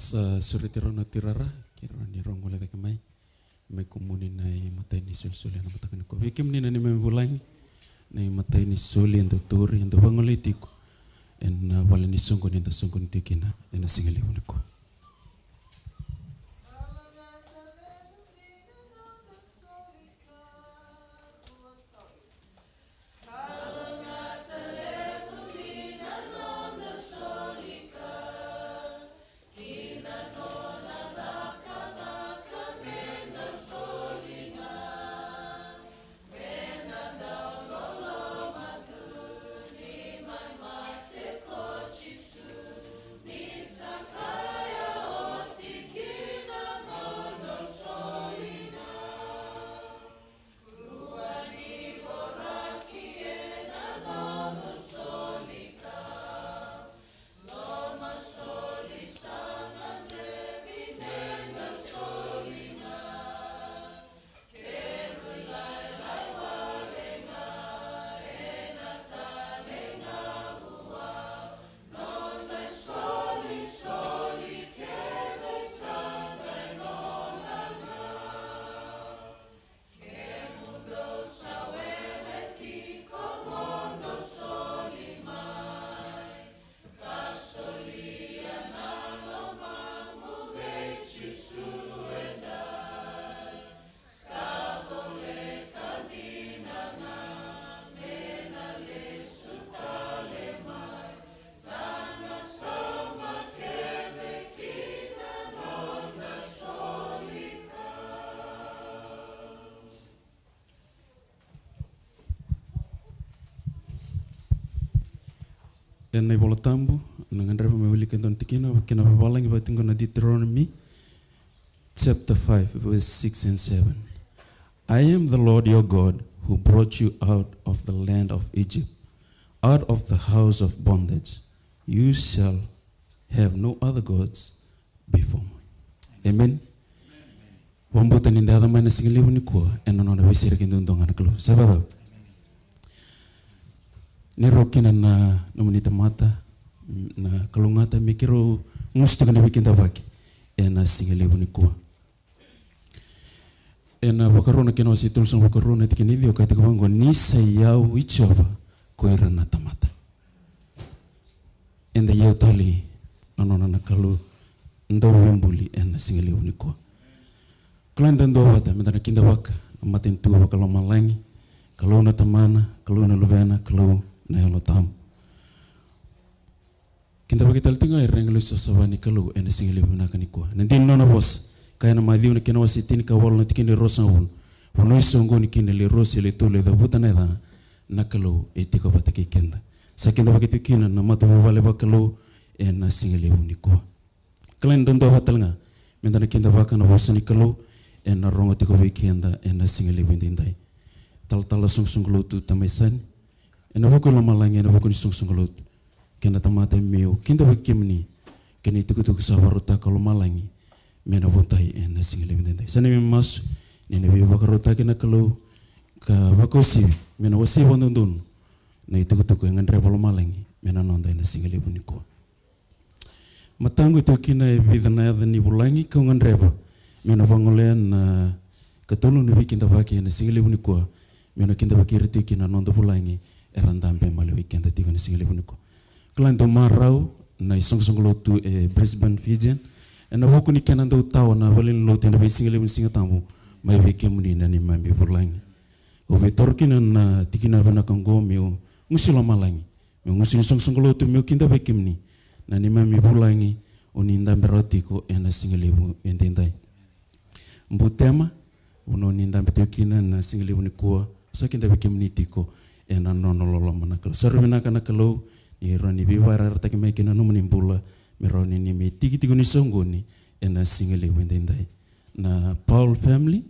Sa suritiro na tirara kira ni rongole ta kamai mai kumuni nai matai ni sul na matakan ko vikim ni nani mai bulangi nai matai ni suli ndo turi ndo bangole tiko en wala ni songo ni ndo songo tikina ena singeli uniko en nai bola tambu nangandra me wili kendon tikina kina babalangi batingo na Deuteronomy chapter 5 verse 6 and 7. I am the Lord your God who brought you out of the land of Egypt, out of the house of bondage. You shall have no other gods before me. Amen. Wambuta ninda ada mana singili unikua enono na wisira kindundong anaklo. Sababa. Nerokina na numunita mata na kalungata mikiro ngusto kana bikinda baki ena singeli unikua. Ena bakarona kena wasitul sang bakarona tikinidio kata kawango nisa yau ichova koira na tamata. Enda yau tali nonona na kalu ndo wembuli ena singeli unikua. Klan ndo wata mendana kinda waka matin tu bakalo malangi kalau na tamana kalau na lubena kalau na yalo tam. Kinda bagital tinga irenglo sosawani kalau ena singeli unikani kwa. Nanti nona bos. Kaya na madhiu na kina wasitini ka wala na tikini rosa wun. Wano isongo ni kina le rosi le tole da buta na edana na kalau etiko pataki kenda. Sa kenda bagitu kina na mata wale ba kalau na singeli uniko. Kalain dondo batalanga menda na kenda baka na wasa ni kalau na rongo tiko kenda na singeli windindai. Tal sung lotu tamaisan. Na buku lama langi na buku ni sung lotu. Kenda tamata meo kinda bakimni kena tuku sawaruta kalau malangi. Mena botai ena singeli mendai. Sana mas nene bi bakarota kena kalau ka bakosi mena wasi bondon na itu yang ngandre polo malangi mena nonda ena singeli buniko. Matangu itu kina bidana ni bulangi ka ngandre ba mena bangolen na katulu ni bikinda baki ena singeli buniko mena kinda bakirti kina nonda bulangi erandampe male weekend tiga ena singeli buniko. Klan do marau na isong lotu Brisbane Fijian. Ena buku ni kena ndo tawa na balin lo tena singeli singa tamu mai beke muni na ni mambi burlangi. O betorkina na tikina bana kango meu ngusilo malangi. Meu ngusilo song lo tu meu kinda beke muni na ni mambi burlangi oni nda beroti ko ena singeli entendai. Mbutema uno ni nda betokina na singeli ni ko so kinda beke muni tiko ena nono lolo manakalo. Saru bena kana kalau ni rani biwara ta ke mai kina no menimbula meroni ni me tiki ni songo ni ena singeli wendendai na Paul family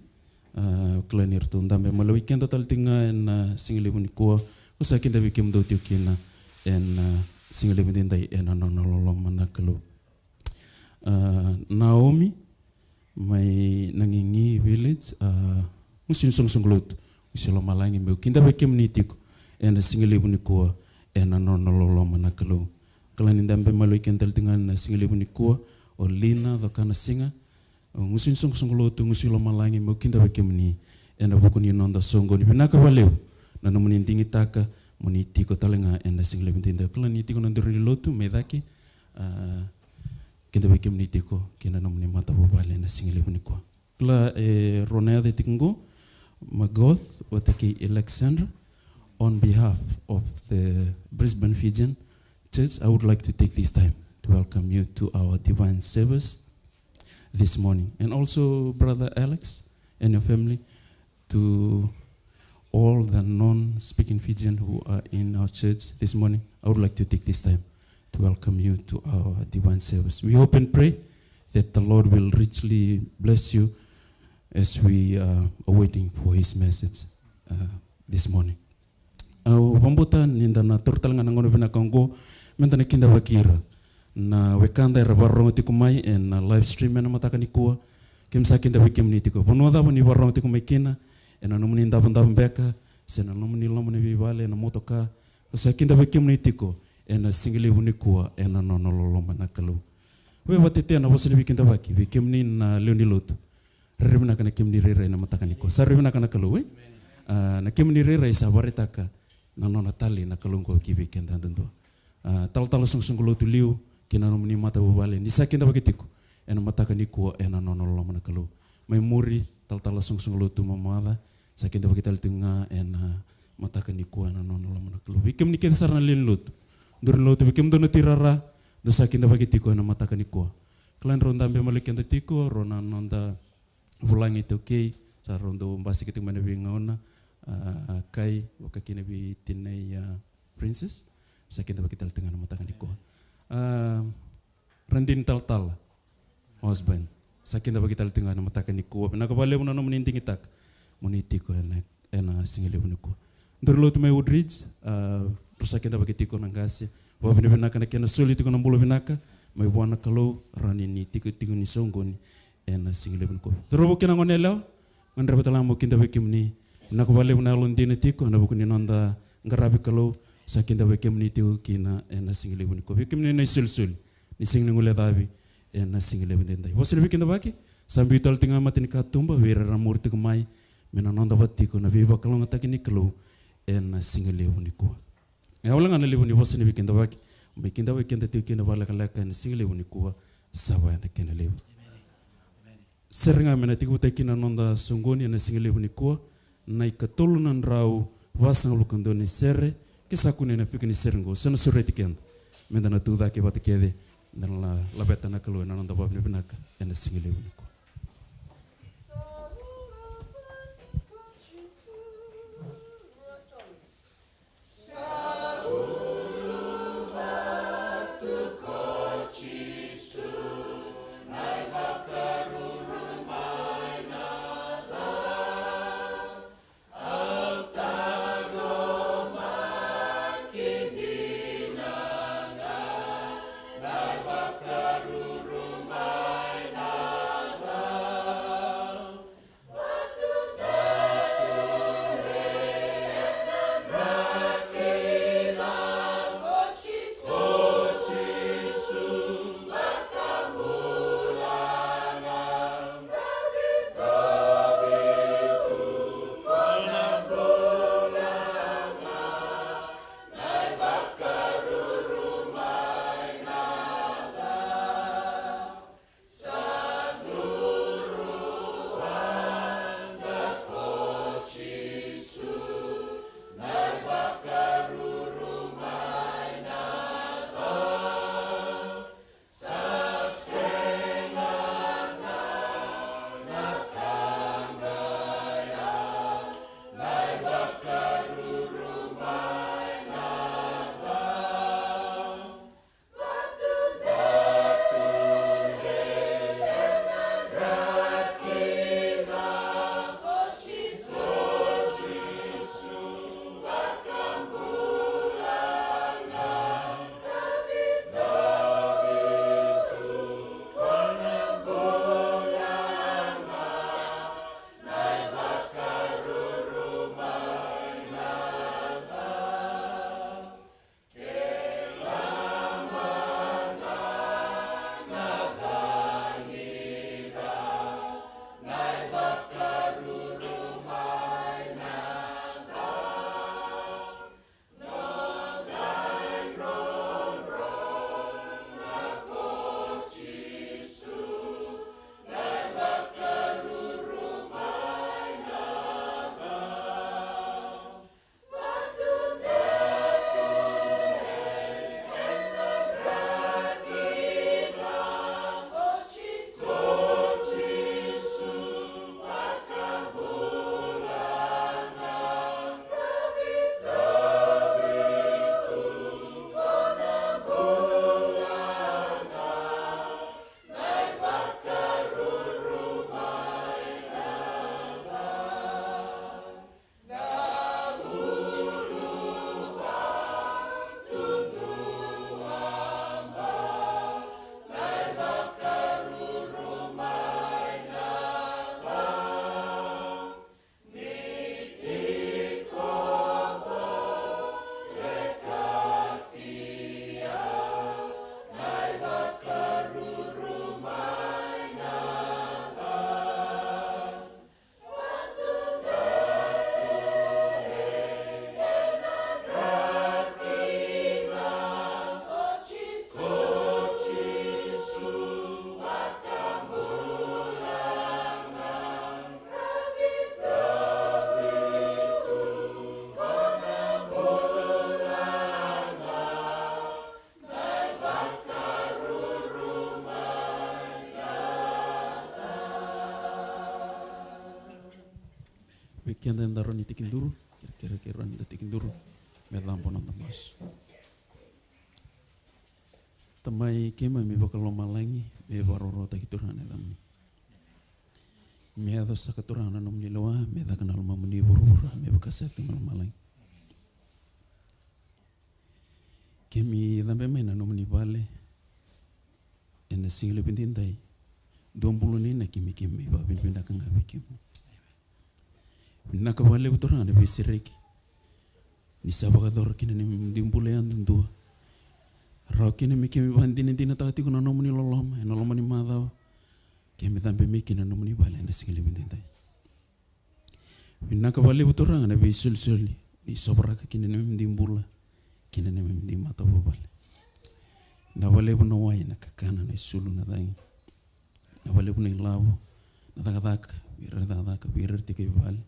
klanir tu ndambe malo weekend total tinga ena singeli ni ko usa kinda bikim do tiokina ena singeli wendendai ena nonololo manakalo. Naomi mai nangingi village musin songlut usilo malangi me kinda bikim ni tiko ena singeli ni ko ena nonololo manakalo. Kalain dambe malo ikan tel dengan singeli unikua o Lina the kana singa ngusin song lotu ngusilo malangi mo kinda bekemni ena bukuni nonda songo ni binaka valeu na no muni tingi taka muni tiko talenga ena single bintinda kala ni tiko nanduri lotu medaki kinda bekemni tiko kina no muni mata bobale ena single buniko kala ronea de tingo magoth wataki Alexander on behalf of the Brisbane Fijian Church. I would like to take this time to welcome you to our divine service this morning. And also Brother Alex and your family, to all the non-speaking Fijian who are in our church this morning. I would like to take this time to welcome you to our divine service. We hope and pray that the Lord will richly bless you as we are waiting for His message this morning. Vambota ninda na turtalanga nangono bina kongo menta na kinda bakira na wekanda era barong tikumai en na live stream na mataka ni kuwa kimsa kinda wikim ni tiko bonoda boni barong tikumai kina en no muni ndabanda mbeka sena no muni lo muni vivale na motoka sa kinda wikim ni tiko en single buni kuwa en no no lo mana kalu we watete na bosni wikinda baki wikim ni na leoni lotu rebna kana kimni rere na mataka ni kuwa sa rebna kana kalu we na kimni rere sa baritaka na nona tali na kalungko kibi kenda tentu tal sung lotu liu kina no muni mata bobale ni sakinda bakitiku ena mata kaniko ena nono lo mana kalu mai muri tal sung lotu mamada sakinda bakital tunga ena mata kaniko ena nono lo mana kalu bikim ni ken sarna lin lotu dur lotu bikim dono tirara do sakinda bakitiku ena mata kaniko klan ronda be malekenda tiko rona nonda bulangi toke sa rondo basi kitu mana bingaona kai wakakina bi tinai princess sakinda bakital tengah nama tangan iko rendin tal husband sakinda bakital tengah nama tangan iko na kabale una no muninting itak muniti ko ena singile buniko ndurlo tume woodridge sakinda bakitiko nangasi wa binaka na kena suli tiko nambulo binaka mai bwana kalau rani ni tiko ni songoni ena singile buniko drobo kena ngonelo ngandra batala mo kinda bekimni na kabale una londine tiko na bukuni nonda ngarabi kalau sakinda bekimni tiko kina ena singile buniko bekimni na sul ni single ngule davi ena singile bundendai wasle bekinda baki sambi tal tinga matini katumba vera ramurti kumai mena nonda batiko na viva kalau ngatakini kalau ena singile buniko ya wala ngana lebuni wasle bekinda baki bekinda tiko kina bala kala kan singile buniko sawa na kina lebu seringa mena tiko takina nonda songoni ena singile buniko na ikatolunan rau wasang lukandoni serre kisakune na fikini serengo sana sureti ken mendana tuda ke batikede dan la betana kalu na nonda babne binaka ena singile buniko Bakaru rumai nada kianda ndaro ni tikinduru kira ni tikinduru medampo nanda mas tamai kema mi bakalo malangi me baroro ta kiturana damni me ado sakaturana nomni loa me da kanal mamuni burura me bakaset mal malangi kemi dambe mena nomni vale ena single pintintai dombuluni na kimi ba pinda kanga bikimu naka wale utorana be sireki ni sabaka dor kini ni dimbule andundua ra kini mikimi bandini dina tati kuna nomuni loloma ena lomani madao kemi tambe mikina nomuni vale na single pintintai naka wale utorana be sulsuli ni sobraka kini ni dimbula kini ni dimata bobale na wale puno wai na kakana na sulu na dangi na wale puno ilawo na takataka birar tike vale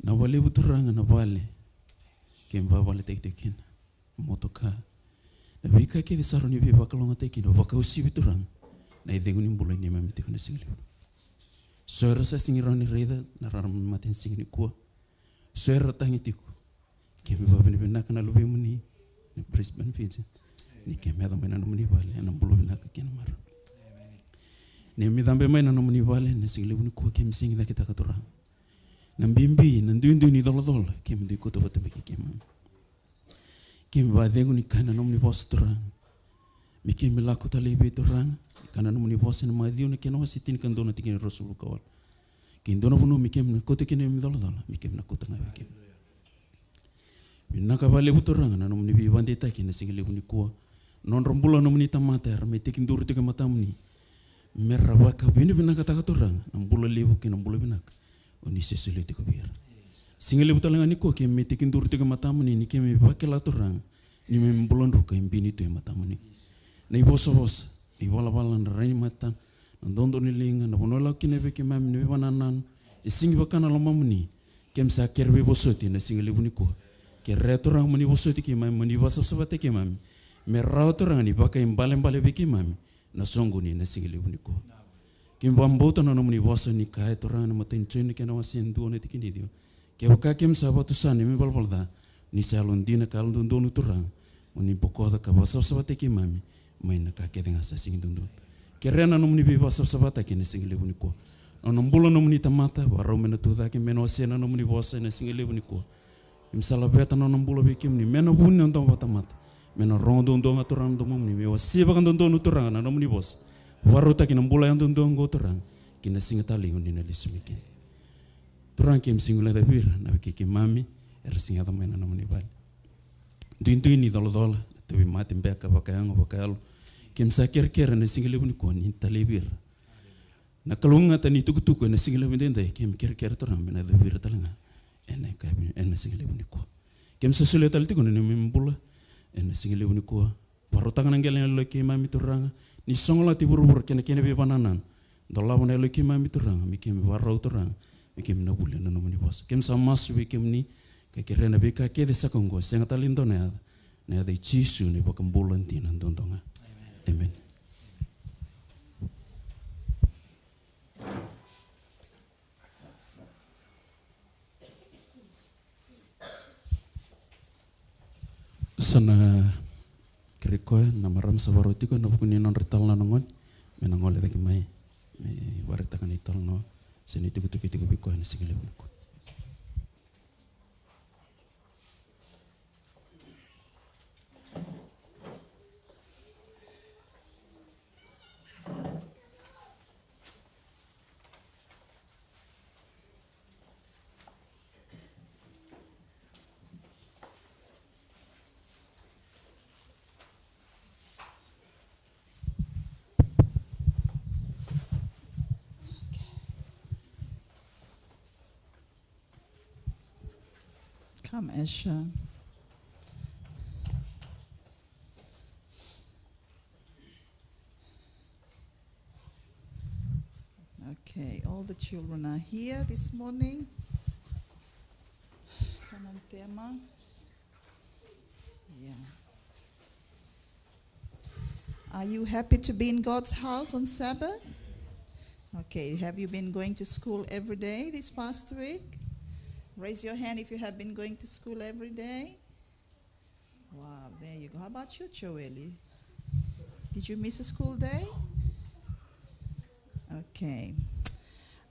na wale buturanga na vale kemba vale tek-tekin motoka na bika ke visaro ni biba kalonga tekin baka usi buturanga na idengu ni mbula ni mami tekuna singli soera sa singirani reda na raram maten singni kuwa soera tangi tiku kemba bani bina kana lubi muni na Brisbane Fiji ni kemeda mena no muni vale na mbulu bina ka kena mar ni mi dambe mena no muni vale na singli muni kuwa kem singi da kita katura na mbimbi na ndundu ni dolo kem di koto bata beki kem va dengu ni kana no muni postura mi kem la kota lebe torang kana no muni posen ma diu ne keno sitin kan dona tikin rosul kawal kin dona bunu mi kem koto kene mi dolo mi kem na kota na kem naka vale butoranga na nomni bi bande ta kina singile buni kuwa non rombula nomni tamata me tekin dur teke matamni merabaka bini binaka ta katoranga nambula lebu ke nambula binaka oni sesule te ko biar singile butalanga ni ko ke me tekin dur teke matamni ni ke me bakela toranga ni me mbulon ruka imbini to matamni na iboso ni wala na rain matan ndondo ni linga na bonola kine be ke mam ni bananan isingi bakana lomamni kem sa kerbe bosoti na singile buni ko ke retorang mani bosoti ke mam mani basabate ke mam me rautorang ni baka imbale biki mam na songo ni na singile buni ko kim bambota na mani bosa ni kai torang na matin chene ke na wasin duone tikini dio ke baka kim sabatu sani me balbalda ni salon dina kalon donu torang mani bokoda ka basabate ke mam mai na ka ke denga sa sing dundu ke rena no mani basabata ke na singile buni ko no mbulo no mani tamata waro mena tuda ke meno sena no mani bosa na singile buni ko imsala beta no mbulo bikim ni meno buni ndo tamata meno rondo ndo ngaturang ndo mumni me wasiba kan ndo nuturang na no mani bos waruta ke mbulo yang ndo ngoturang kina singata lingon nilisumikin turang kem singula da bir na ke mami singata mena no mani bal dintu ni dolo to bi matim beka bakayang bakalo kem sakir na singile buni ko ni talibir na kalunga tani tukutuku na singile buni ndai kem kir turang mena da bir talanga ena singile buni ko kem sesule tal tiko ni mbula ena singile buni ko parutangan ngel lo ke mami turanga ni songola ti buru kene be bananan dolla wona lo ke mami turanga mi kem warau turanga mi kem na bule na no mani bos kem samas we kem ni ka kirena be ka ke de sakongo senga talindo na ada chisu ni bakam bulan tinan dondonga amen sana kerikoy na maram sabaroti ko na pukuni non rital na nongon menangole taki mai me warita kan ital no seni tiku biko na sigile ko Come, Esha. Okay, all the children are here this morning. Tanam tema. Yeah. Are you happy to be in God's house on Sabbath? Okay, have you been going to school every day this past week? Raise your hand if you have been going to school every day. Wow, there you go. How about you, Joeli? Did you miss a school day? Okay.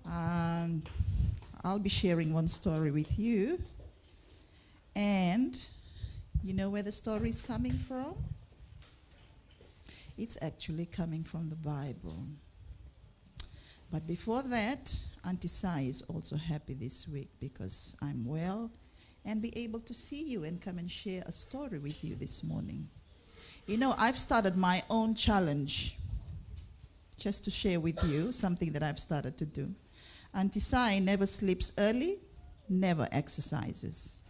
I'll be sharing one story with you. And you know where the story is coming from? It's actually coming from the Bible. But before that, Auntie Sai is also happy this week because I'm well and be able to see you and come and share a story with you this morning. You know, I've started my own challenge just to share with you something that I've started to do. Auntie Sai never sleeps early, never exercises.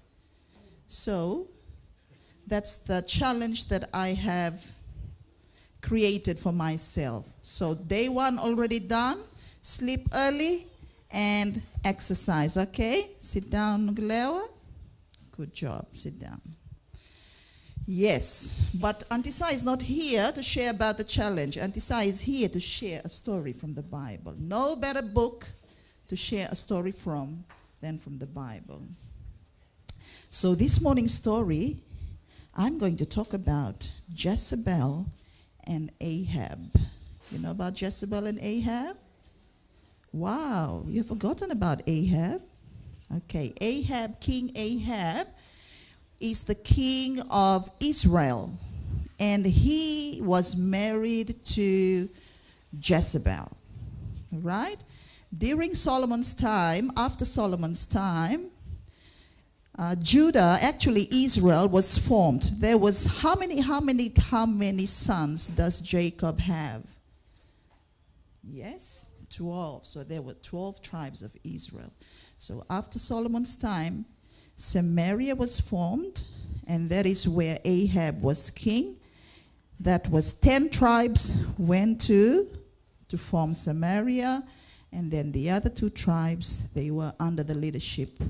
So that's the challenge that I have created for myself. So day one already done. Sleep early and exercise, okay? Sit down, Ngulewa. Good job, sit down. Yes, but Auntie Sai is not here to share about the challenge. Auntie Sai is here to share a story from the Bible. No better book to share a story from than from the Bible. So this morning's story, I'm going to talk about Jezebel and Ahab. You know about Jezebel and Ahab? Wow, you've forgotten about Ahab? Okay, Ahab, King Ahab, is the king of Israel. And he was married to Jezebel, right? During Solomon's time, after Solomon's time, Judah, actually Israel, was formed. There was how many sons does Jacob have? Yes, 12. So there were 12 tribes of Israel. So after Solomon's time, Samaria was formed, and that is where Ahab was king. That was 10 tribes went to form Samaria, and then the other 2 tribes, they were under the leadership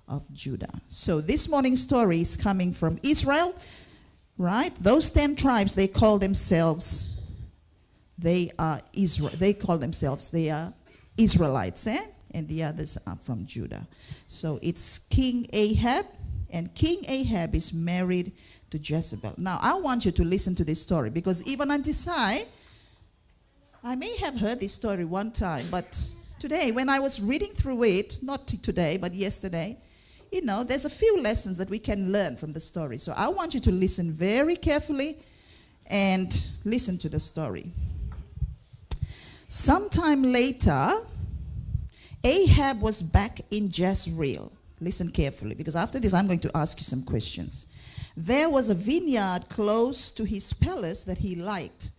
of Judah. So this morning's story is coming from Israel, right? Those 10 tribes, they call themselves Israelites, and the others are from Judah. So it's King Ahab, and King Ahab is married to Jezebel. Now, I want you to listen to this story, because even Auntie Sai, I may have heard this story one time, but today, when I was reading through it, not today, but yesterday, you know, there's a few lessons that we can learn from the story. So I want you to listen very carefully and listen to the story. Sometime later, Ahab was back in Jezreel. Listen carefully, because after this, I'm going to ask you some questions. There was a vineyard close to his palace that he liked,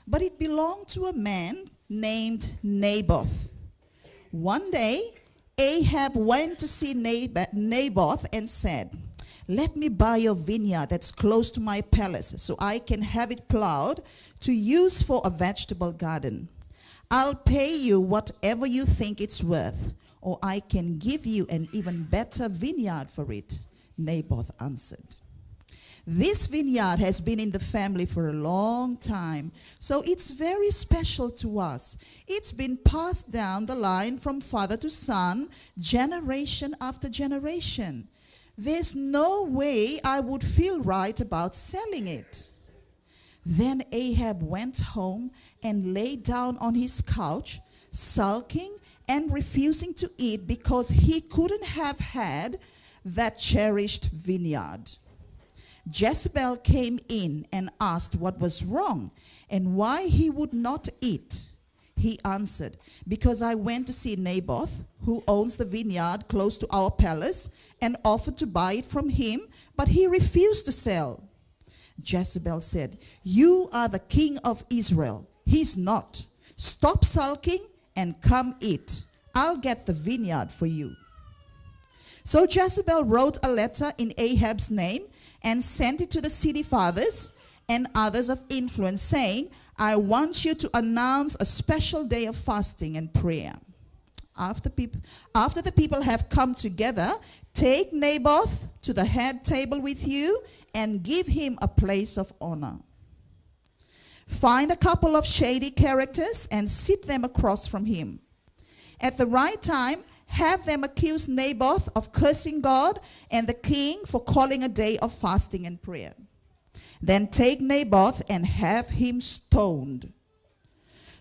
but it belonged to a man named Naboth. One day, Ahab went to see Naboth and said, "Let me buy your vineyard that's close to my palace so I can have it plowed to use for a vegetable garden. I'll pay you whatever you think it's worth, or I can give you an even better vineyard for it," Naboth answered. "This vineyard has been in the family for a long time, so it's very special to us. It's been passed down the line from father to son, generation after generation. There's no way I would feel right about selling it." Then Ahab went home and lay down on his couch, sulking and refusing to eat because he couldn't have had that cherished vineyard. Jezebel came in and asked what was wrong and why he would not eat. He answered, "Because I went to see Naboth, who owns the vineyard close to our palace, and offered to buy it from him, but he refused to sell." Jezebel said, "You are the king of Israel. He's not. Stop sulking and come eat. I'll get the vineyard for you." So Jezebel wrote a letter in Ahab's name and sent it to the city fathers and others of influence, saying, "I want you to announce a special day of fasting and prayer. After the people have come together, take Naboth to the head table with you and give him a place of honor. Find a couple of shady characters and sit them across from him. At the right time, have them accuse Naboth of cursing God and the king for calling a day of fasting and prayer. Then take Naboth and have him stoned."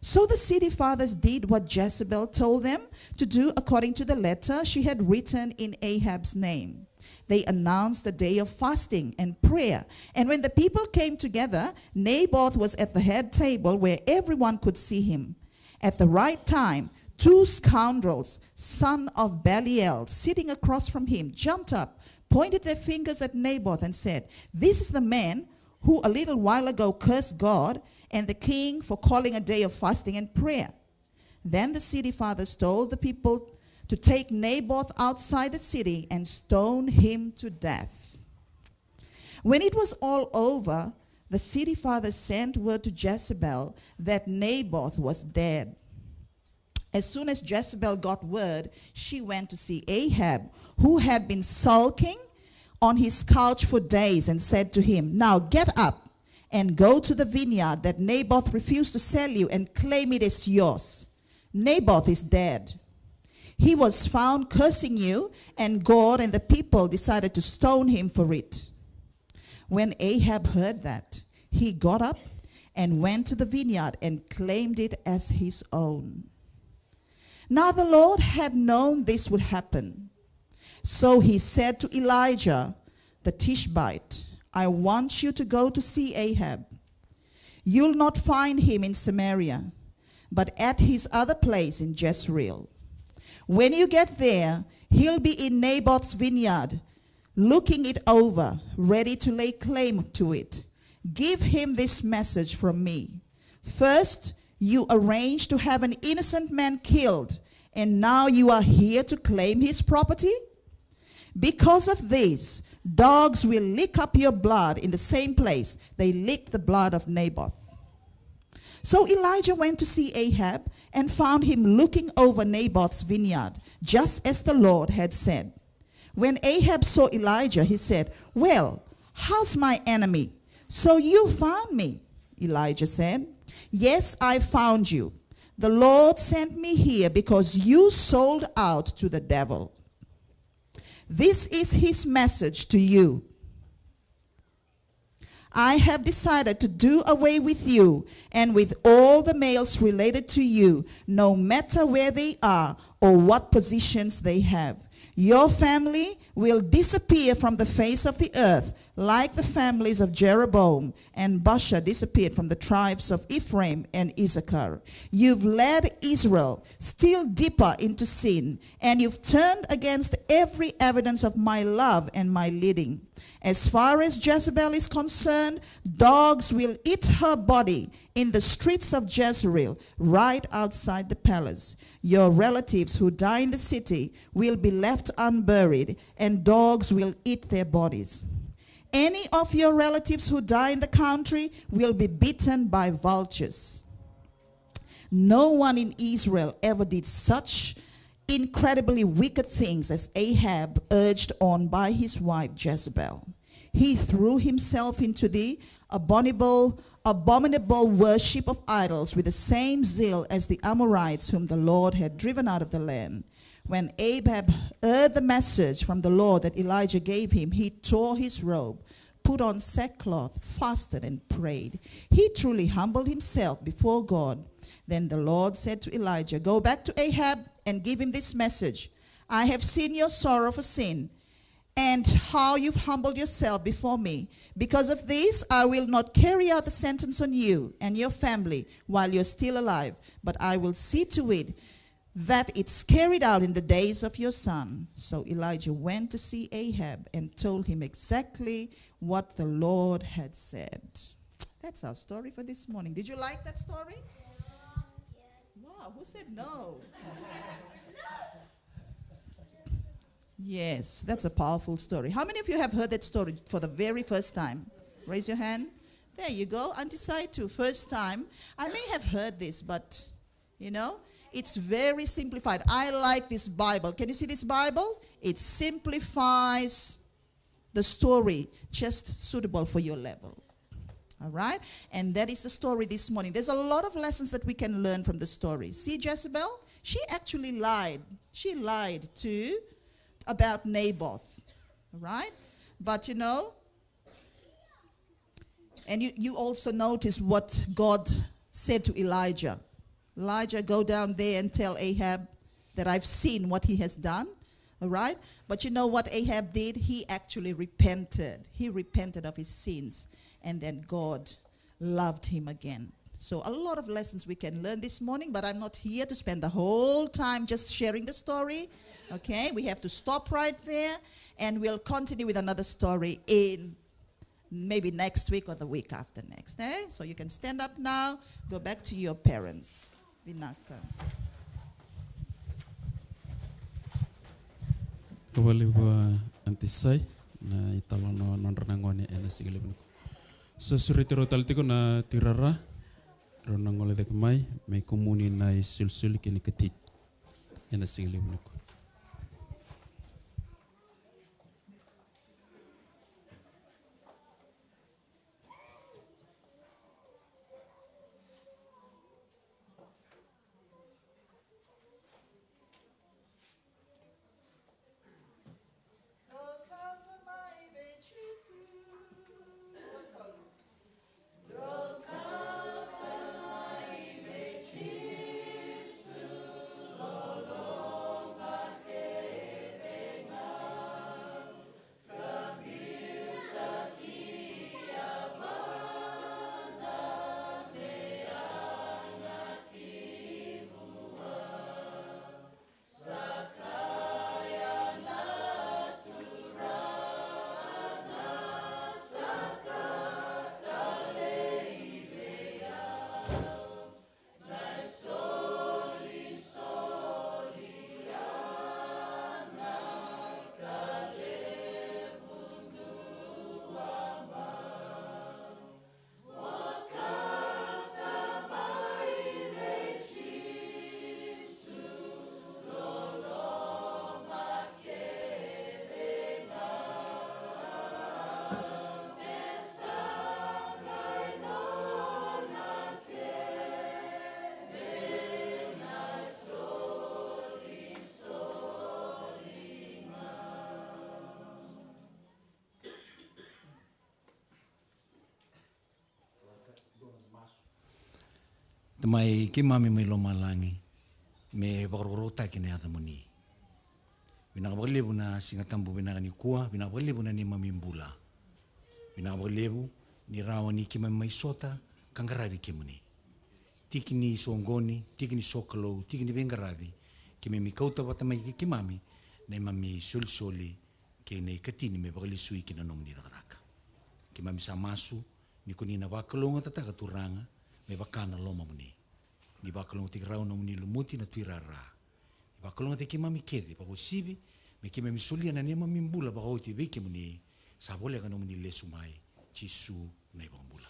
So the city fathers did what Jezebel told them to do according to the letter she had written in Ahab's name. They announced a day of fasting and prayer. And when the people came together, Naboth was at the head table where everyone could see him. At the right time, 2 scoundrels, son of Belial, sitting across from him, jumped up, pointed their fingers at Naboth and said, "This is the man who a little while ago cursed God and the king for calling a day of fasting and prayer." Then the city fathers told the people to take Naboth outside the city and stone him to death. When it was all over, the city fathers sent word to Jezebel that Naboth was dead. As soon as Jezebel got word, she went to see Ahab, who had been sulking on his couch for days, and said to him, "Now get up and go to the vineyard that Naboth refused to sell you and claim it as yours. Naboth is dead. He was found cursing you, and God and the people decided to stone him for it." When Ahab heard that, he got up and went to the vineyard and claimed it as his own. Now the Lord had known this would happen. So he said to Elijah the Tishbite, "I want you to go to see Ahab. You'll not find him in Samaria, but at his other place in Jezreel. When you get there, he'll be in Naboth's vineyard, looking it over, ready to lay claim to it. Give him this message from me. First, you arranged to have an innocent man killed, and now you are here to claim his property? Because of this, dogs will lick up your blood in the same place they licked the blood of Naboth." So Elijah went to see Ahab and found him looking over Naboth's vineyard, just as the Lord had said. When Ahab saw Elijah, he said, "Well, how's my enemy? So you found me." Elijah said, "Yes, I found you. The Lord sent me here because you sold out to the devil. This is his message to you. I have decided to do away with you and with all the males related to you, no matter where they are or what positions they have. Your family will disappear from the face of the earth, like the families of Jeroboam and Baasha disappeared from the tribes of Ephraim and Issachar. You've led Israel still deeper into sin, and you've turned against every evidence of my love and my leading. As far as Jezebel is concerned, dogs will eat her body in the streets of Jezreel, right outside the palace. Your relatives who die in the city will be left unburied, and dogs will eat their bodies. Any of your relatives who die in the country will be bitten by vultures. No one in Israel ever did such incredibly wicked things as Ahab, urged on by his wife Jezebel. He threw himself into the abominable worship of idols with the same zeal as the Amorites whom the Lord had driven out of the land. When Ahab heard the message from the Lord that Elijah gave him, he tore his robe, put on sackcloth, fasted and prayed. He truly humbled himself before God. Then the Lord said to Elijah, "Go back to Ahab and give him this message. I have seen your sorrow for sin and how you've humbled yourself before me. Because of this, I will not carry out the sentence on you and your family while you're still alive, but I will see to it that it's carried out in the days of your son." So Elijah went to see Ahab and told him exactly what the Lord had said. That's our story for this morning. Did you like that story? Wow, who said no? Yes, that's a powerful story. How many of you have heard that story for the very first time? Raise your hand. There you go. Undecided too. First time. I may have heard this, but, it's very simplified. I like this Bible. Can you see this Bible? It simplifies the story, just suitable for your level. All right? And that is the story this morning. There's a lot of lessons that we can learn from the story. See Jezebel? She actually lied. She lied about Naboth, right? But and you also notice what God said to Elijah. Elijah, go down there and tell Ahab that I've seen what he has done. All right? But you know what Ahab did? He actually repented. He repented of his sins. And then God loved him again. So a lot of lessons we can learn this morning, but I'm not here to spend the whole time just sharing the story. Okay? We have to stop right there, and we'll continue with another story in maybe next week or the week after next. Eh? So you can stand up now, go back to your parents. Vinaka. Kawaliwa antisai na italono nonranangone ena sigilibnuko. So suritiro taltiko na tirara ronangole dekmai me komuni na isulsul kini ketit ena sigilibnuko. Tamai ke mami mai lo malangi me bagrota ke ne atamuni. Bina baglebu na singatambu bina ni kua, bina baglebu na ni mami mbula. Bina baglebu ni rawani ke mai sota kangaravi ke muni. Tiki ni songoni, tiki ni sokalo, tiki ni bengaravi ke me mi kauta batamai ke mami ne mami solsoli ke ne katini me bagli sui ke na nomni dagaraka. Ke mami samasu ni kunina bakalonga tataka turanga me bakana loma muni. Ni bakalonga te grau na muni lumuti na tuirara. Ni bakalonga te kimami kede pa sibi me kimami solia na nema mimbula ba oti veke muni sa bole ka no muni lesu mai chisu na ibambula.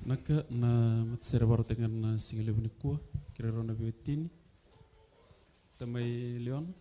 Naka na matsera baru dengan singilibni kua kira rona biotini tamai Leon.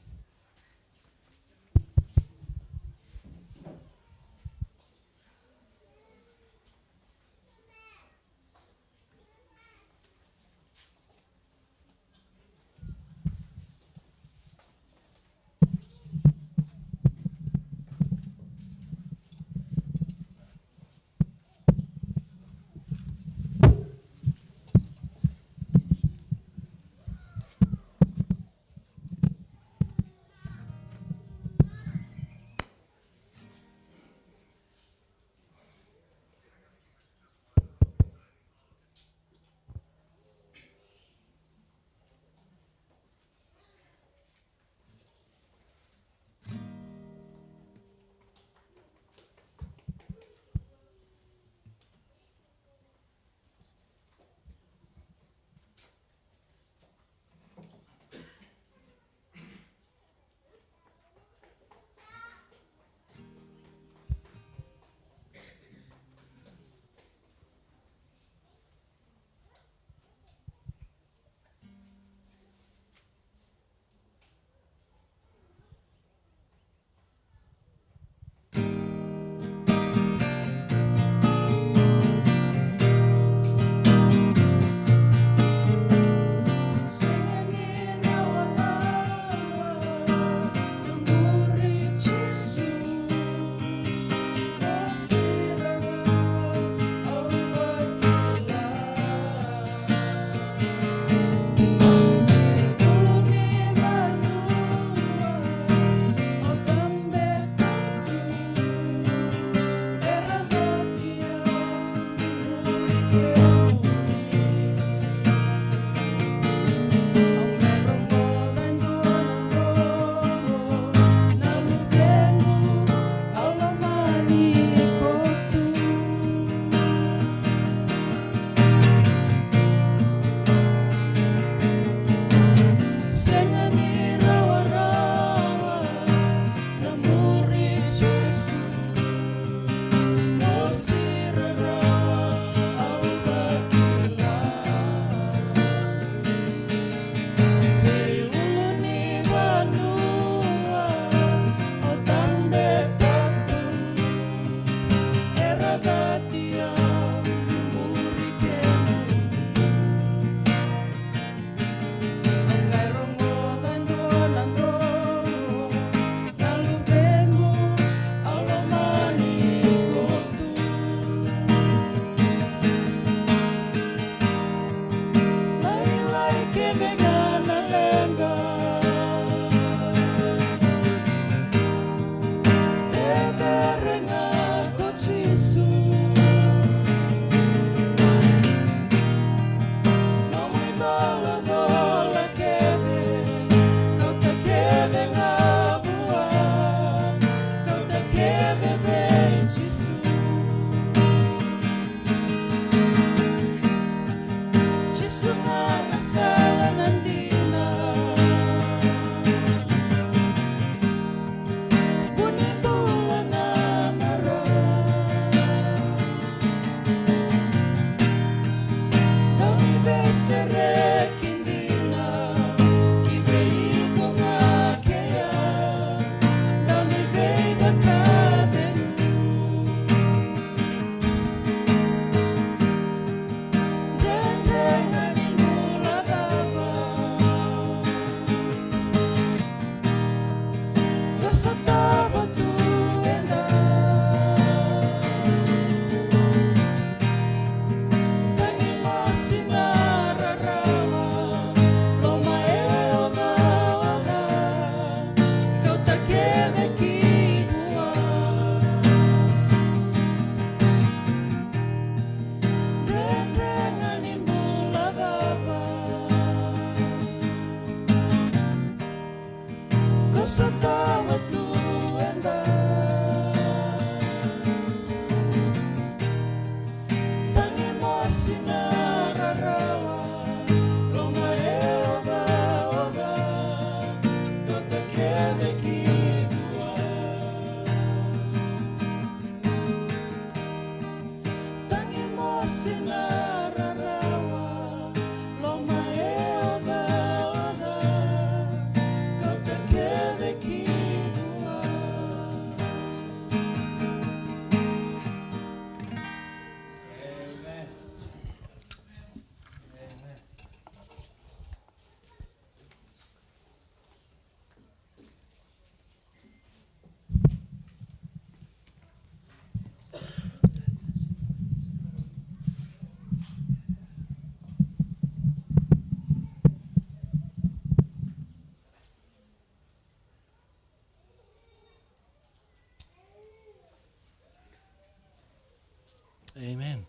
Amen.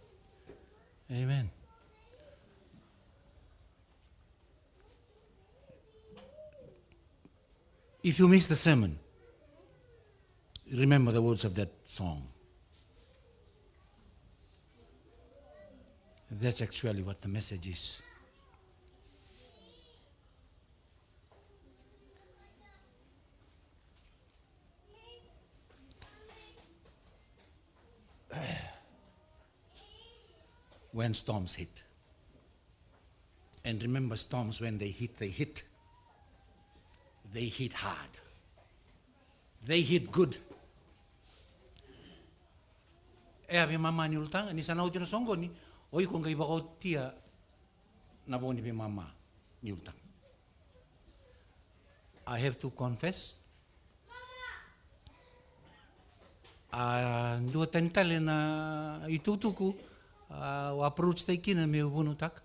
Amen. If you miss the sermon, remember the words of that song. That's actually what the message is. When storms hit. And remember, storms, when they hit hard. They hit good. Abi mama ni ultang, ni sana uti na songo ni, oi kung kay bako tia, nabo ni mama ni ultang. I have to confess, dua tentale na itutuku, approach tayo kina may ubunutak.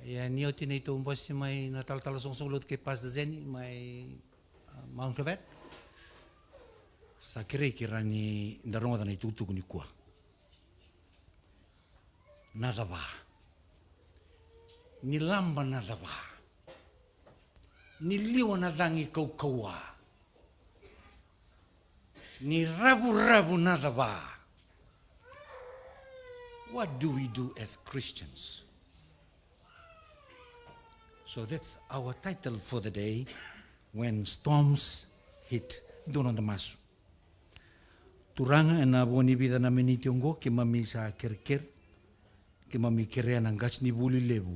Yan niyo tinito umbos si may nataltalasong sulot kay Pastor Zen, may Mount Crevet. Sa kira ni daronga na itutuku ni kuwa. Nadaba. Nilamba nadaba. Niliwa nadangi kaukawa. Ni rabu nadaba. What do we do as Christians? So that's our title for the day, When Storms Hit. Doon ang masu. Turanga na buwan ni vida namin ni Tiongo, kimami sa kirkir, kimami kirea ng gas ni buli lebu.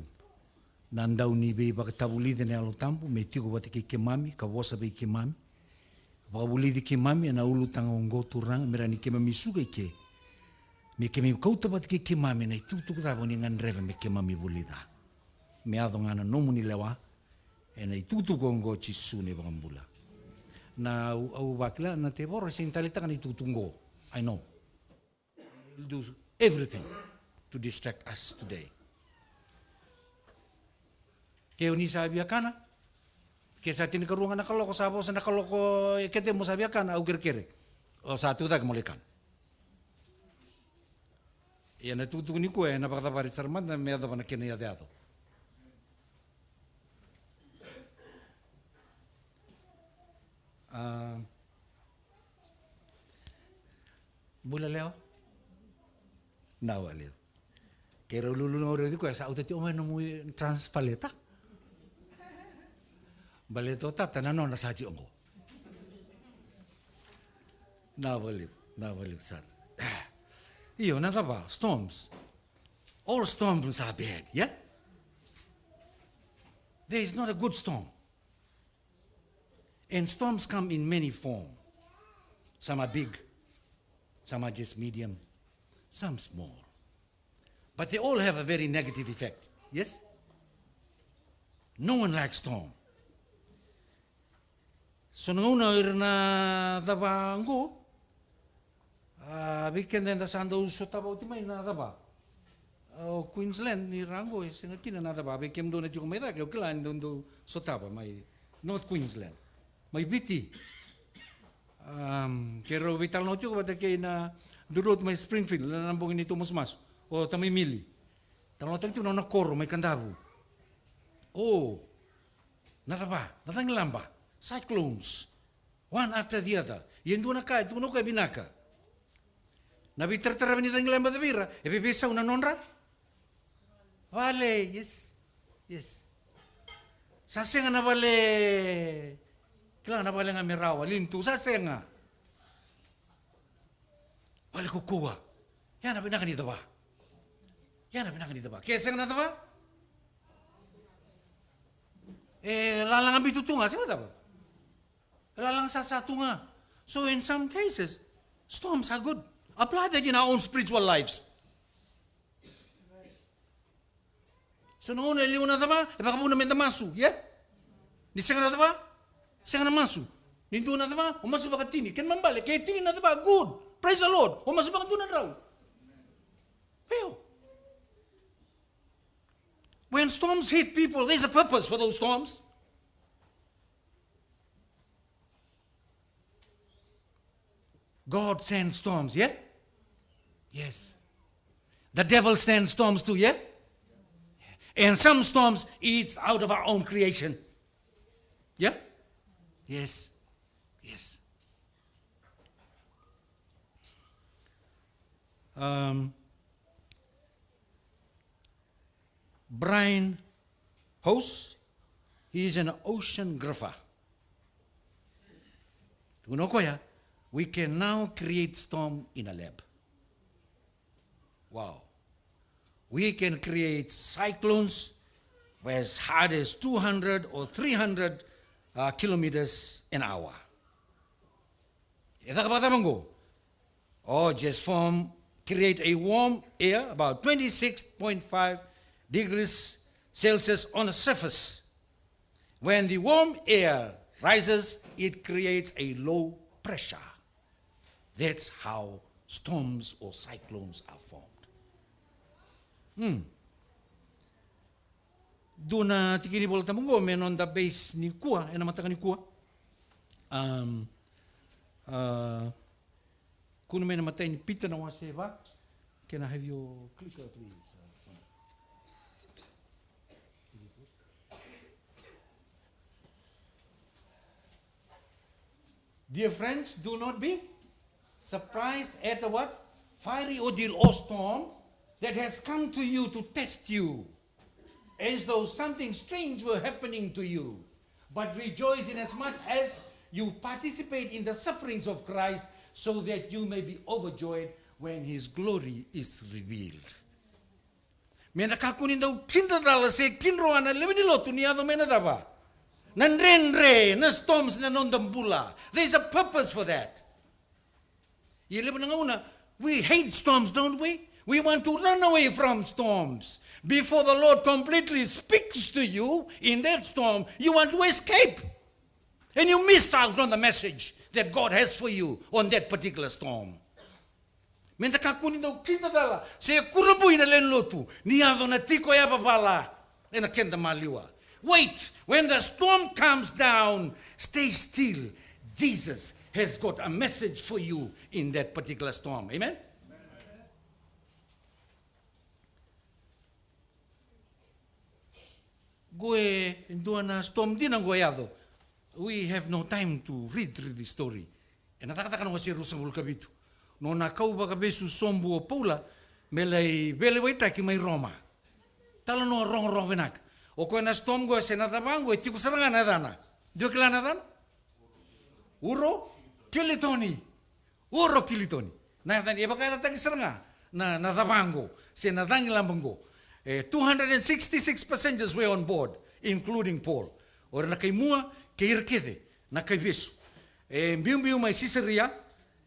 Nandaw ni bay bakatabuli din ang lutampo, may tigo bati kay kimami, kawosa bay kimami. Bakabuli di kimami, na ulutang ongo turanga, merani kimami sugay ke. May kimi kauta bati kay kimami, na itutuk tabo ni nganreve may kimami bulida. Me ado nga na nomu ni lewa, e na itutuko ang go chisu ni bangambula. Na au bakla na te bora sin talita kan itutungo. I know. We'll do everything to distract us today. Ke uni sa biakana. Ke sa tini karungan nakaloko sa po sa nakaloko kete mo sa biakana au kere. O sa tu tak molekan. Ya na tutu ni ko na pakata pari sarman na me ada na kene ya teato. Bula leo? Nawa leo. Kero lulu no ore di ko sa utati o mano mu transfaleta. Baleto tata na non na saji ongo. Nawa leo sar. Io nada ba storms. All storms are bad, yeah? There is not a good storm. And storms come in many forms. Some are big, some are just medium, some small. But they all have a very negative effect, yes? No one likes storm. So nanguna irna dava angu, weekend and the sando sotaba utima na dava. Queensland ni rango is in a kina na dava. We came down at Yukumeda, Gokila and Dundu Sotaba, my North Queensland. My biti. Kero vital no tiyo bata kay na durot may Springfield na nambong nito mas o tamay mili. Talo tayo na nakoro may kandabu. Oh, nataba, natangilamba, cyclones, one after the other. Yendo na ka, ito no ka binaka. Nabitartara ni tangilamba da bira, e bibisa una nonra. Vale, yes. Sasenga na vale. Kailangan na pala nga mirawa, lintu, sa senga. Wala kukuha. Yan na pinakanita ba? Kaya senga na ba? Lalang ang bitutunga, siya ba? Lalang sasatunga. So in some cases, storms are good. Apply that in our own spiritual lives. So noon, iliw na ba? Baka po namin tamasu, yeah? Di senga na ba? Senga na masu. Nindu na ba? Umasu ba katini? Ken mambale. Kaya tini na ba? Good. Praise the Lord. Umasu ba katuna raw? Well, when storms hit people, there's a purpose for those storms. God sends storms, yeah? Yes. The devil sends storms too, yeah? And some storms, it's out of our own creation. Yeah? Yes. Brian House, he is an oceanographer. We can now create storm in a lab. Wow. We can create cyclones as hard as 200 or 300 kilometers an hour. Or just create a warm air, about 26.5 degrees Celsius on the surface. When the warm air rises, it creates a low pressure. That's how storms or cyclones are formed. Duna tikini bolta mungo men on the base ni kua ena mataka ni kua. Kuno mena matai ni pita na waseva. Can I have your clicker please? Dear friends, do not be surprised at the what? Fiery ordeal or storm that has come to you to test you, as though something strange were happening to you. But rejoice inasmuch as you participate in the sufferings of Christ, so that you may be overjoyed when His glory is revealed. Mena kakunin daw kinda dala se kinro ana leminilo tuniado mena dava. Nanrenre na storms na nondambula. There's a purpose for that. We hate storms, don't we? We want to run away from storms. Before the Lord completely speaks to you in that storm, you want to escape. And you miss out on the message that God has for you on that particular storm. Menta kakunin daw kinda dala. Se kurabui na len lotu. Niado na tiko ya babala. Ena kenda maliwa. Wait. When the storm comes down, stay still. Jesus has got a message for you in that particular storm. Amen? Goe na storm din ang goyado. We have no time to read through the story. E natakatakan ko si Rusang Kabitu. No nakau ba kabesu sombu o Paula, melay belewita ki may Roma. Talo no rong benak. O ko na storm go se natabango e tiku saranga na dana. Dio kila na dana? Uro kilitoni. Na dan e baka natagi saranga na natabango se nadangi lambango. 266 passengers were on board, including Paul. Ora na kay mua, kay irkede, na kay besu. Mbiu may Siseria,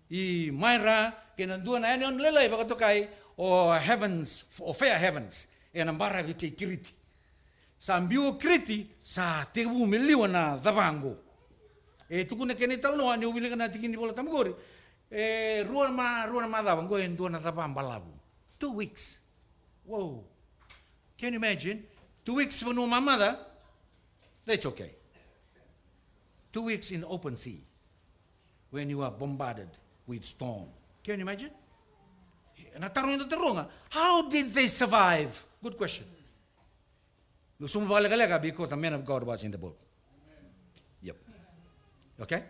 I Myra, kay nandua na yan lalay baka to kay o heavens, o fair heavens, e nambara vi kay Kiriti. Sa mbiu Kriti, sa tewu miliwa na dabango. Tukuna kene talo ni ubili kana tikini bola tamgori. Ruan ma dabango en dua na dabang balabu. 2 weeks. Whoa. Can you imagine? 2 weeks for no mamada? That's okay. 2 weeks in open sea when you are bombarded with storm. Can you imagine? How did they survive? Good question. Because the man of God was in the boat. Yep. Okay?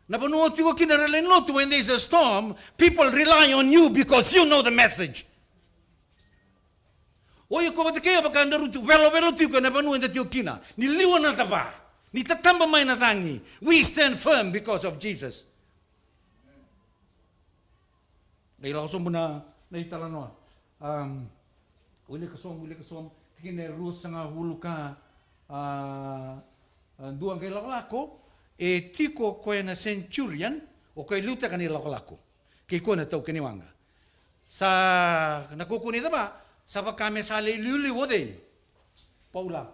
When there's a storm, people rely on you because you know the message. Oyo ko batikeyo bakanda rutu velo tiko na banu enda tiokina ni liwa na tava ni tatamba mai na tangi. We stand firm because of Jesus. Dai langsung buna na itala no. Ule kasom tikine rusanga huluka duang kay lakolako e tiko ko na centurion o kay luta kanila lakolako. Kay ko na tau kaniwanga. Sa nakukuni ba? Saba kami sali luli wode Paula.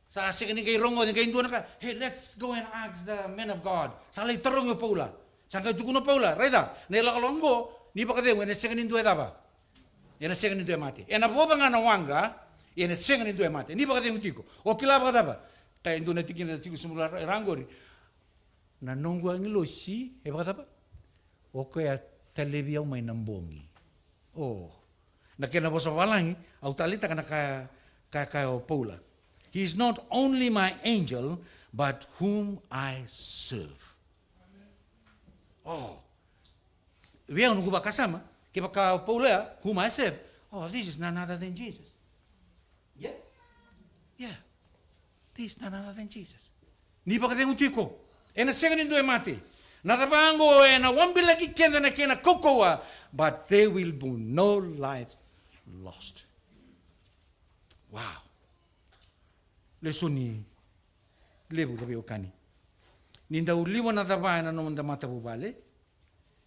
Sa sikini kay rongo ni kay induna ka. Hey, let's go and ask the man of God. Sali tarong Paula. Sangka tukuno Paula, right? Nela kalongo ni ba kade when sikini indua daba. Ena sikini indua mati. Ena boda nga na wanga, ena sikini indua mati. Ni ba kade mutiko. O kila ba daba. Kay induna tikina tiku sumula rangori. Na nongo ang ilosi, e ba daba? O kaya televia may nambongi. Oh. Na kena bosa walangi au talita kana ka Paula. He is not only my angel but whom I serve. Oh. Via no kuba kasama ke baka Paula whom I serve. Oh, this is none other than Jesus. Yeah. Yeah. This is none other than Jesus. Ni baka tengu tiko. Ena second ndo mate. Na tabango ena wambila ki kenda na kena kokoa but there will be no life lost. Wow. Lesoni lebu kabi okani. Ninda uliwa na tabaya na nomanda mata bubale.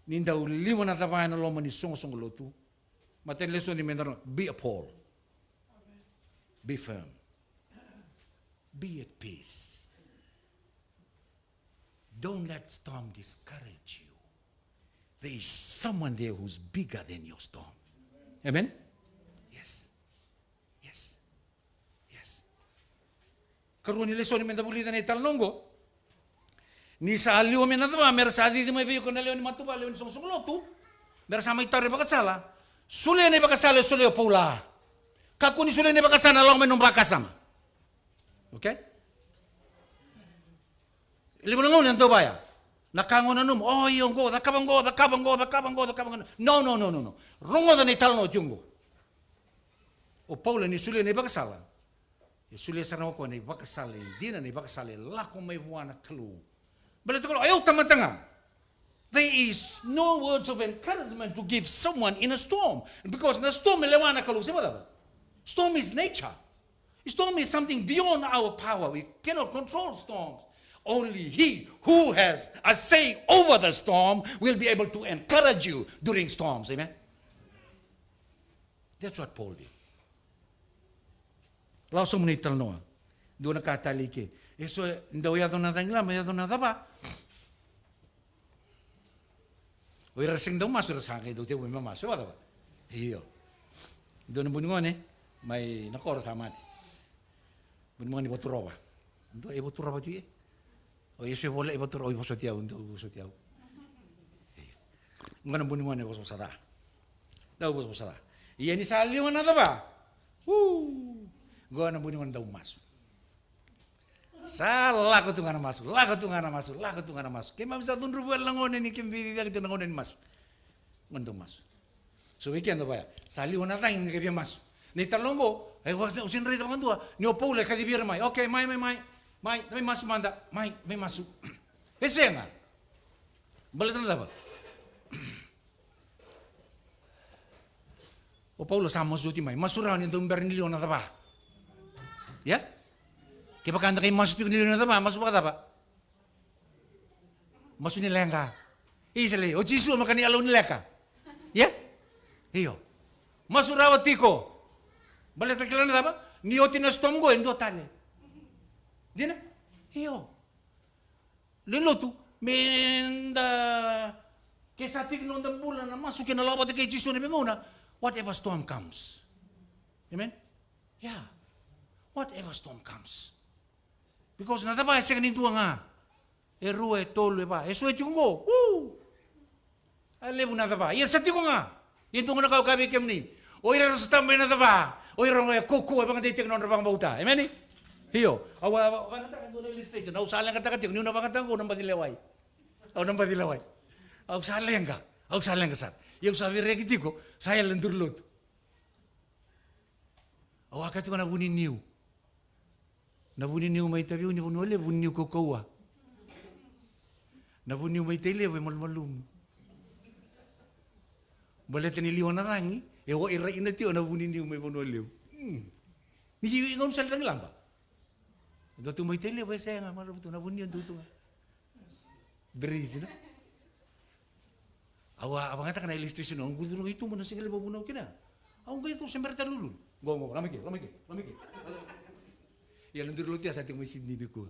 Ninda uliwa na tabaya na loma ni songo lotu. Mate lesoni mendaro be a Paul. Be firm. Be at peace. Don't let storm discourage you. There is someone there who's bigger than your storm. Amen? Yes. Karuni lesoni mendabulita na italongo. Ni sa aliwa menadaba, mera sa adi may biyo ko na leon ni matuba, leon ni sungsunglotu. Mera sa may tari bakasala. Sule ni bakasala, sule o Paula. Kakuni sule ni bakasana, lang may nung bakasama. Okay? Limunangon yan to baya. Nakango na num, oh yung go, the kabango. No. Rongo na ni talno jungo. O Paula ni sule ni bakasala. Sule sa ko ni bakasala, hindi na ni bakasala, lako may buwana kalu. Balito ko, ayaw tama-tanga. There is no words of encouragement to give someone in a storm. Because na storm elewana kalu, siya storm is nature. Storm is something beyond our power. We cannot control storms. Only he who has a say over the storm will be able to encourage you during storms. Amen? That's what Paul did. Langsung menital noa. Doon nakatali ke. So, hindi yado na tangla, mayado na daba. O irasing daw mas, irasang kayo daw tiyo, may mamas. Diba daba? Iyo. Doon na bunungon may nakora sa mati. Bunungan ni Baturawa. Untuk Baturawa tu oh Yesus boleh Baturawa ibu sotiau untuk sotiau. Ngana bunungan ni bos sada. Dah bos sada. Iya ni sali mana tu ba? Gua na bunungan dah masuk. Salah ko tu ngana masuk. Lah ko tu ngana masuk. Kema bisa tundur buat langon ni kembi dia kita langon ni masuk. Ngantu masuk. So weekend ba ya. Sali mana tang ni kebia masuk. Ni talongo was usin rei taman tua. Ni opo le kadi biar mai. Okay, mai, tapi masuk manda. Mai masuk. Esenga. Baletan apa? O Paulo sama suti mai. Masura ni tu ber nilio na taba. Ya? Kepa kanda kay masuk nilio na taba, masuk apa? Masuk ni lengka. Isale, o Jisu makani alo ni leka. Ya? Iyo. Masura watiko. Baleta kilana taba? Ni oti na stomgo endo tale. Dina? Iyo. Lelo tu menda kesatik non da bulan na masukin na labat kay Jisu ni bengona. Whatever storm comes. Amen? Yeah. Whatever storm comes. Because nada ba sa kanin tuwa nga. Erue tolo ba. Eso eti ko. Alebu nada ba. Iya sati ko nga. Yen tungo na kabi kem ni. Oira sa tambe nada ba. Oira ngo koko bang de teknon bang bauta. Amen? Hiyo. Awa bang ta kan do illustration. Au salang kata kati ni una bang ta ko namba dilawai. Au namba dilawai. Au salang ka. Au salang ka sat. Yung sabi rekiti ko, saya lentur lot. Awak tu kan nabunin niu. Nabunin niu mai tabi uni bunole bunin niu kokoa. Nabunin niu mai tele we malum. Boleh teni liwan narangi, ewo ira ina ti nabunin niu mai bunole. Ni ngom sal tang lamba. Do tu mai tele we saya ngamaru tu nabunin tu tu. Berizina. Abang kata kena illustration orang guru itu mana singgah lepas bunau kena. Awak itu sembar terlulu. Gong, lama ke. Ya lentur lutia saya tengok mesin ni deku.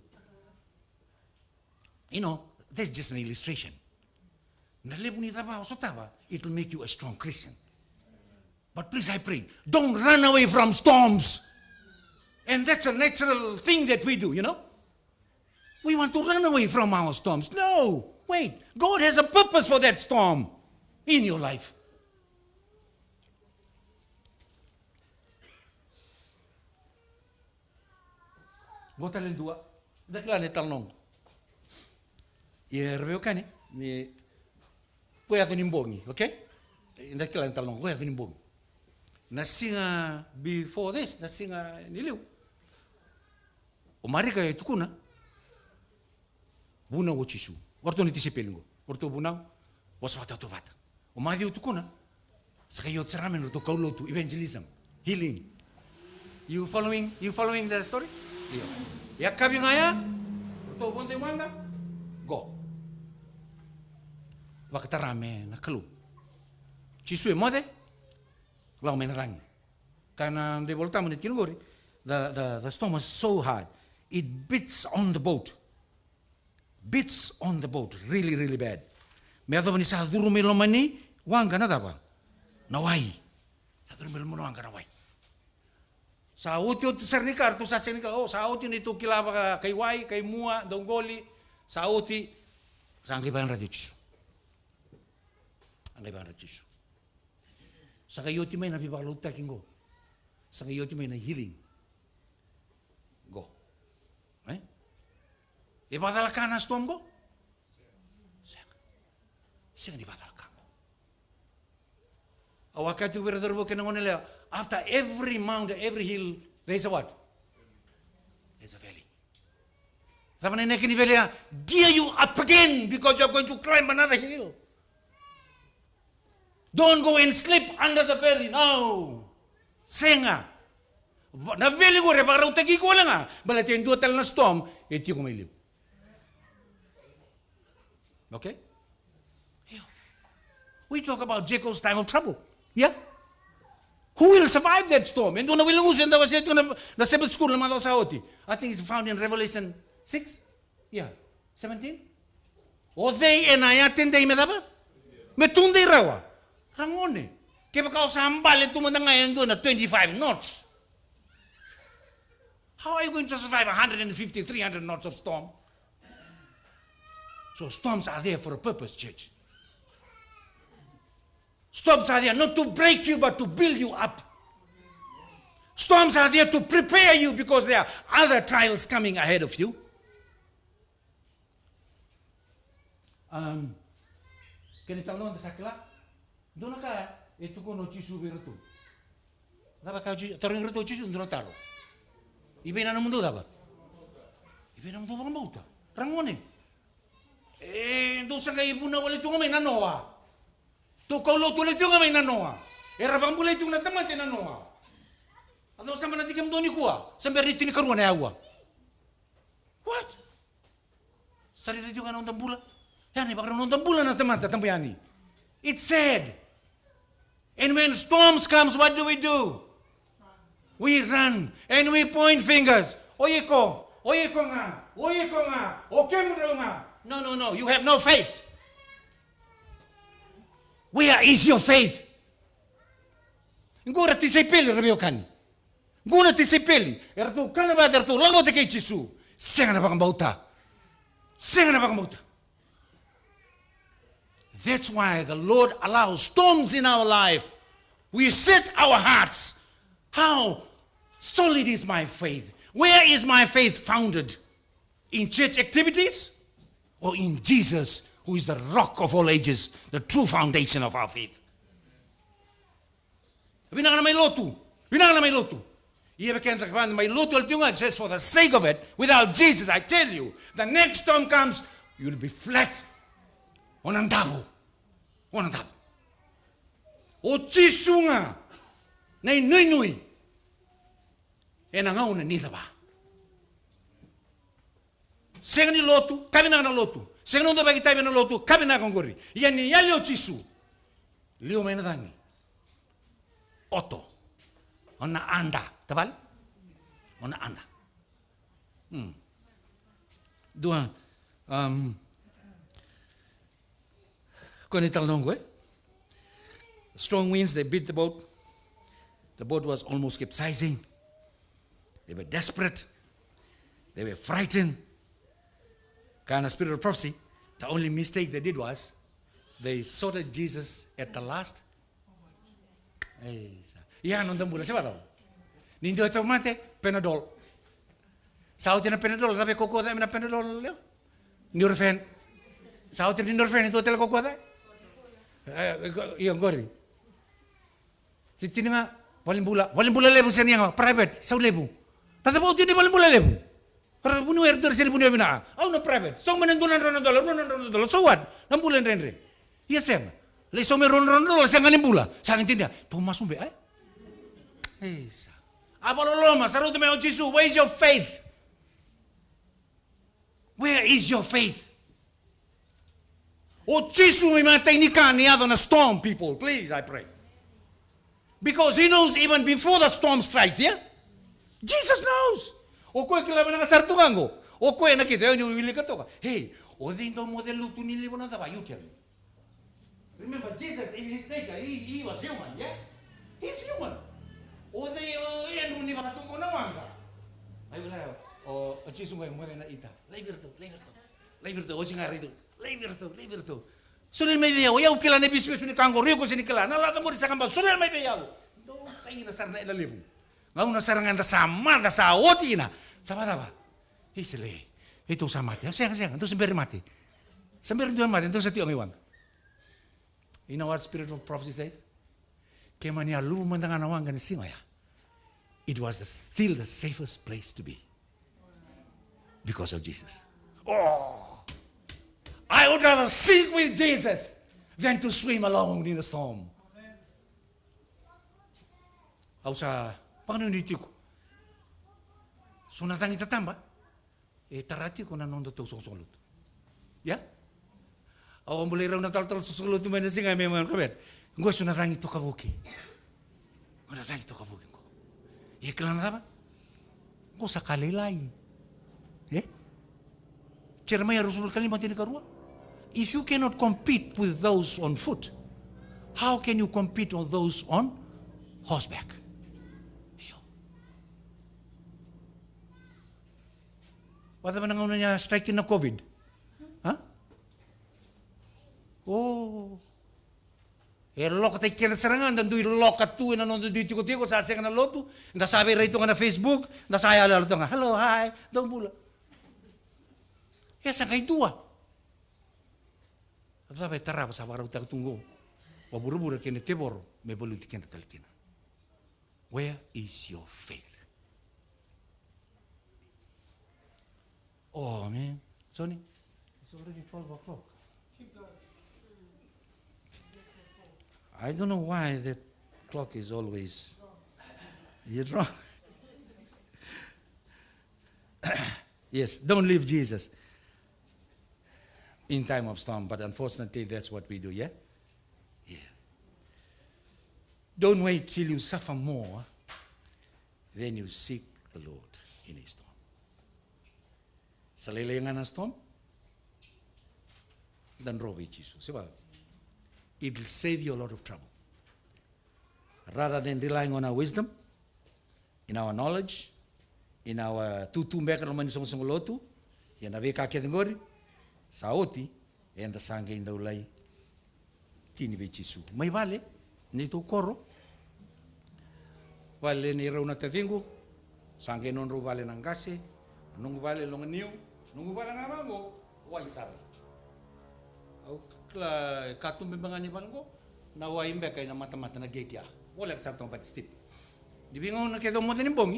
You know, that's just an illustration. Nale bunyi apa? It will make you a strong Christian. But please, I pray, don't run away from storms. And that's a natural thing that we do, you know. We want to run away from our storms. No, wait. God has a purpose for that storm in your life. Gota len dua, dakla ne talnong. Yer veo kani, ni koya tunimbongi, okay? Dakla ne talnong, koya tunimbongi. Nasinga before this, nasinga niliu. Omari kaya tukuna. Buna wo chisu. Orto ni tisipelingo. Orto buna waswata to bata. Omadi utukuna. Saka yo tsaramen orto kaulo to evangelism, healing. You following the story? Iyo. Ya kabi ngaya. Orto bonte manga. Go. Wakatarame na kalu. Chisu emode. Lau menarangi. Kana de voltamo net kinugori. The storm was so hard. It beats on the boat. Beats on the boat, really, really bad. Meado ni sa duru melomani, wanga na daba. Nawai. Sa duru melomani wanga nawai. Sa utio tu sernikar tu sa sernikar. Oh, sa utio ni tu kilaba kay wai, kay mua, dongoli, sa uti sa angkay ban radio chisu. Angkay ban radio chisu. Sa kayoti may nabibaluta kingo. Sa kayoti may na healing. Go. E badalkan na storm go? Siya ni badalkan go. Awakati brother bo kenangon nila, after every mountain, every hill, there is a what? There's a valley. Sabi na nekini valley, gear you up again because you're going to climb another hill. Don't go and sleep under the valley. No. Senga. Na valley go re para utagi ko lang balati yung duatal na storm, iti ko may liw. Okay? Yeah. We talk about Jacob's time of trouble. Yeah? Who will survive that storm? And doon na wilangusin daw siya ito na Sabbath school naman daw sa oti. I think it's found in Revelation 6. Yeah. 17. O they and I attend day medaba? Metunday rawa. Rangone. Kaya pa kao sambal ito mo na ngayon doon na 25 knots. How are you going to survive 150, 300 knots of storm? So storms are there for a purpose, church. Storms are there not to break you, but to build you up. Storms are there to prepare you because there are other trials coming ahead of you. Can you tell me the sakla? Don't know itu kono chisu berutu. Daba kau taring berutu chisu ndro taro. Ibe na mundo daba. Ibe na mundo orang bauta. Rangone. Ndo sanga ibu na wale tunga me na noa. To kaulo tu le tunga me na noa. Era bambule tunga tamate na noa. Ado sama na tikam doni kuwa. Sampai ritini karuan ya agua. What? Stari ritini kana undang bula. Yani bakar undang bula na tamata tambayani. It's sad. And when storms comes, what do? We run and we point fingers. Oye ko nga, o kemro nga. No, you have no faith. Where is your faith? Ngora ti sei peli rabio kan. Ngora ti sei peli. Era tu kana ba der tu lango te ke Jesu. Senga na bakambauta. That's why the Lord allows storms in our life. We set our hearts. How solid is my faith? Where is my faith founded? In church activities or in Jesus, who is the rock of all ages, the true foundation of our faith? Binang na may lotu. You ever can't find my lotu just for the sake of it. Without Jesus, I tell you, the next storm comes, you'll be flat. Onandabo. O chisunga nei nui. E na ngau na nida ba. Senga ni lotu, kabi na lotu. Senga no bagi tabi na lotu, kabi na kongori. Ia ni yali o chisu. Lio mena dangi. Oto. Ona anda, tabal? Ona anda. Dua strong winds, they beat the boat. The boat was almost capsizing. They were desperate. They were frightened. Kind of spirit of prophecy. The only mistake they did was they sorted Jesus at the last. Iya nonton bola siapa tahu? Nindo itu mate Panadol. Sautin na Panadol, tapi koko ada na Panadol leo. Norfen. Sautin ni Norfen itu hotel koko ada. Iya gori. Sini nga walang bula lebu siya niya private sa lebu. Natapos din walang bula lebu. Karena bunuh ertor sila bunuh bina. Na private. So menentulan $100. So what? Nang bulan renre. Iya siya. Le so meron $100 siya ngalim bula. Sa akin tinda. Thomas umbe ay. Esa. Abaloloma, saludo me o Jesus. Where is your faith? Where is your faith? O Jesus may matay ni kaniado na storm, people. Please, I pray. Because he knows even before the storm strikes, yeah? Jesus knows. O koe kailangan na kasartungan ko. O koe nakita, yun yung wili ka to ka. Hey, o din to model luto nili mo na taba, you tell me. Remember, Jesus in his nature, he was human, yeah? He's human. O de, yan, hindi ba natungko na wangka? Ay, wala yun. O, Jesus mo yung muna na ita. Laibirto, o singa rito. Laibirto. Sulil may biyaw, yaw kila na biswes ni kango, riyo ko sinikila, nalata mo rin sa kambal, sulil may biyaw. Doon tayo nasar na ilalibo. Ngayon nasarangan na sa mata, sa oti na. Sama ba? Hisili, ito sa mati. Sayang, ito sa beri mati. Sa beri ito mati, ito sa tiyong iwan. You know what spirit of prophecy says? Kaya man niya lumandangan awang ganisi ya. It was still the safest place to be. Because of Jesus. Oh! I would rather sink with Jesus than to swim alone in the storm. Ako sa panganuniti ko. So natang itatamba, tarati ko na nondo to susulot. Yeah? Ako ang bulay raw na tal susulot mo na singa may mga kabet. Ngo so natang ito kabuki. Ngo natang ito kabuki ko. Ikilan na ba? Ngo sa kalilay. Eh? Cermay rusul kalimat ini karua. If you cannot compete with those on foot, how can you compete with those on horseback? Wata man ang niya striking na COVID. Ha? Oh. Loka tayo kinasarangan, dandui loka tu, nanonood dito ko tiyo, sa siya ka na loto, nasabi rito ka na Facebook, nasaya lalo nga, hello, hi, daw bula. Sa kay tua. At sabi, tara, sa waraw tayo tunggo. Wabura-bura kini tibor, may baluti kina talikina. Where is your faith? Oh, man. Sonny, it's already 12 o'clock. I don't know why that clock is always wrong. Yes, don't leave Jesus in time of storm, but unfortunately that's what we do, yeah? Yeah. Don't wait till you suffer more, then you seek the Lord in a storm. Sa lilayangan ng storm, dan robe Jesus. Diba? It will save you a lot of trouble. Rather than relying on our wisdom, in our knowledge, in our tutumbeka naman isang lotu, yan na veka ketengori, sa oti, yan da sangga in daulay, tini be Jesu. May vale, nito koro, vale ni raw na tatingo, sangga non ro vale ng gase, nung vale long niyo, nung vale nga mango, wai sara. Kla katumbe bangani bango na waimbe kay na mata-mata na gate ya wala ka sabtong patistip di bingon na kedo mo tin bongi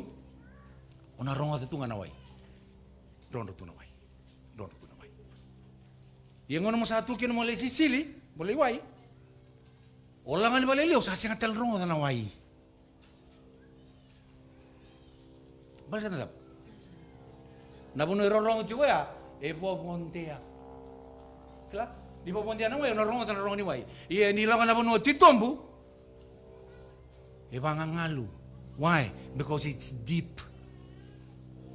ona rongo tu nga na wai rondo tu na wai yengon mo sa tu kin mo le sisili mo le wai ola nga ni vale leo sa singa tel rongo na wai bal na dap na buno rongo tu ya e bo montea kla di ba pondia na way, narong ni way. Iya nilang na puno titombu. Ngalu. Why? Because it's deep.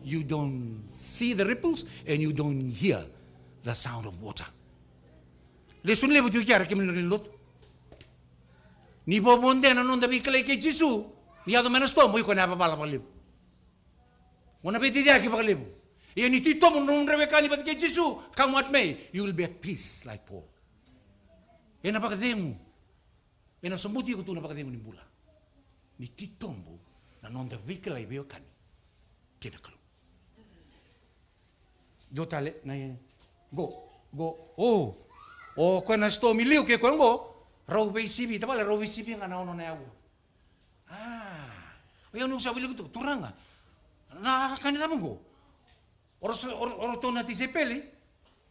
You don't see the ripples and you don't hear the sound of water. Lesun lebu tu kiara kemin rilot. Ni ba pondia na non da bikale ke Jesu. Ni ado menos to mo ko na bala palib. Mona beti dia ki palib. Iya ni tito mo nung Rebecca ni ba't kay Jesu, come what may, you will be at peace like Paul. Iya napakademo. Iya nasumbuti ko ito napakademo ni Bula. Ni tito mo, na nung Rebecca lai beyo kani, kinakalo. Do tale, na yan, go, kung nasto miliw kaya kung go, raw bay sibi, tapala raw bay sibi nga naono na yawo. Iya nung sabi lang ito, turang nga, nakakanita mo go. Orto na tisepeli,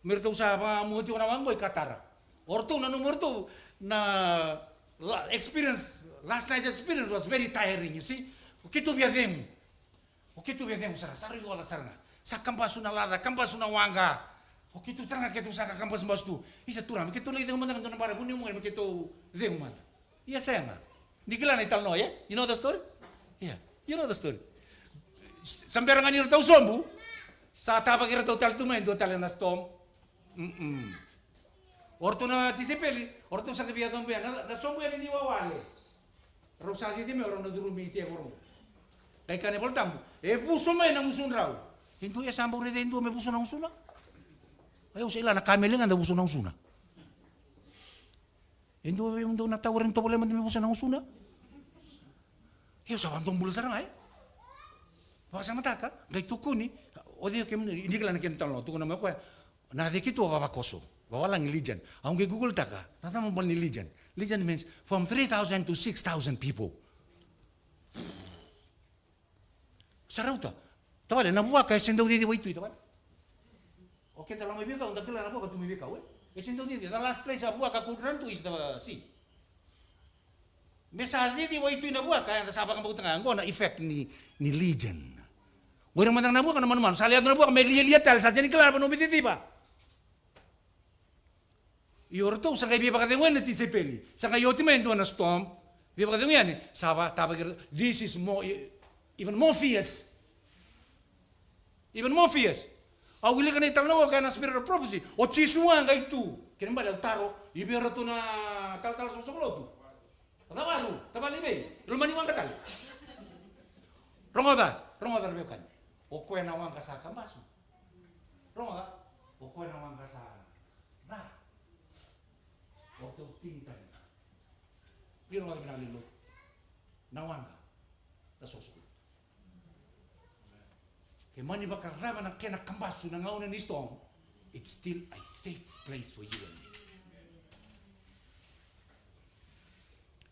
merto sa pamuti ko naman boy katara. Orto na numero to na last night experience was very tiring, you see. Okay to biadem sara yo ala sarna. Sa kampas una lada, kampas una wanga. Okay to tranga que tu sa kampas bastu. Isa turam que tu le deu mandando na para bunyo mo que tu deu man. Iya sayang. Nigila na ital no, yeah? You know the story? Yeah, you know the story. Samperan nga tau sombu. Sa tapag ira total tumain do tala na storm. Orto na tisepeli, orto sa kabiya dombe na sombu ni wawale. Rosagi di me oro na durumi ti oro. Kay kane voltam. Puso may nang usun raw. Hindu ya sambu re hindu me puso nang usuna. Ayo sila na kamelingan da puso nang usuna. Hindu yung do na tawarin to problema di me puso nang usuna. Yo sa bandong bulsarang ay. Baka mata ka, kay tukuni. O dia que hindi kala nakita no tu na mo ko na de kito baba koso bawala ng religion ang Google taka nata mo bal ni religion means from 3,000 to 6,000 people sarauta tawale na buwa kay sendo di wait tu tawale okay tala mo bika unda kala na buwa tu mi bika we sendo di the last place buwa ka kudran tu is the sea mesa di wait tu na buwa kaya sa sabang pagtanga ngo na effect ni religion. Orang mandang nabuka kan mana-mana. Saya lihat nabuka, may lihat tel saja ni kelar penuh biti tiba. Ior tu sangai biar pakai dengan nanti sepeli. Sangai yoti main tu na storm. Biar pakai dengan ni. Sahabat tapi this is more even more fierce. Even more fierce. Awili kan ital nawa kan spirit of prophecy. O chisua ngai tu. Kena balik taro. Ibiar tu na tal sosok lo tu. Tawaru, tabali be. Lumani wang katal. Rongoda biar kan. O kue na wang kasaka masu. Ronga, o koe na wanga sa na. O te tingi tani. Piro nga binali lo. Na wanga. Ta sosko. Ke mani bakarava na kena kambasu na ngauna ni storm. It's still a safe place for you and me.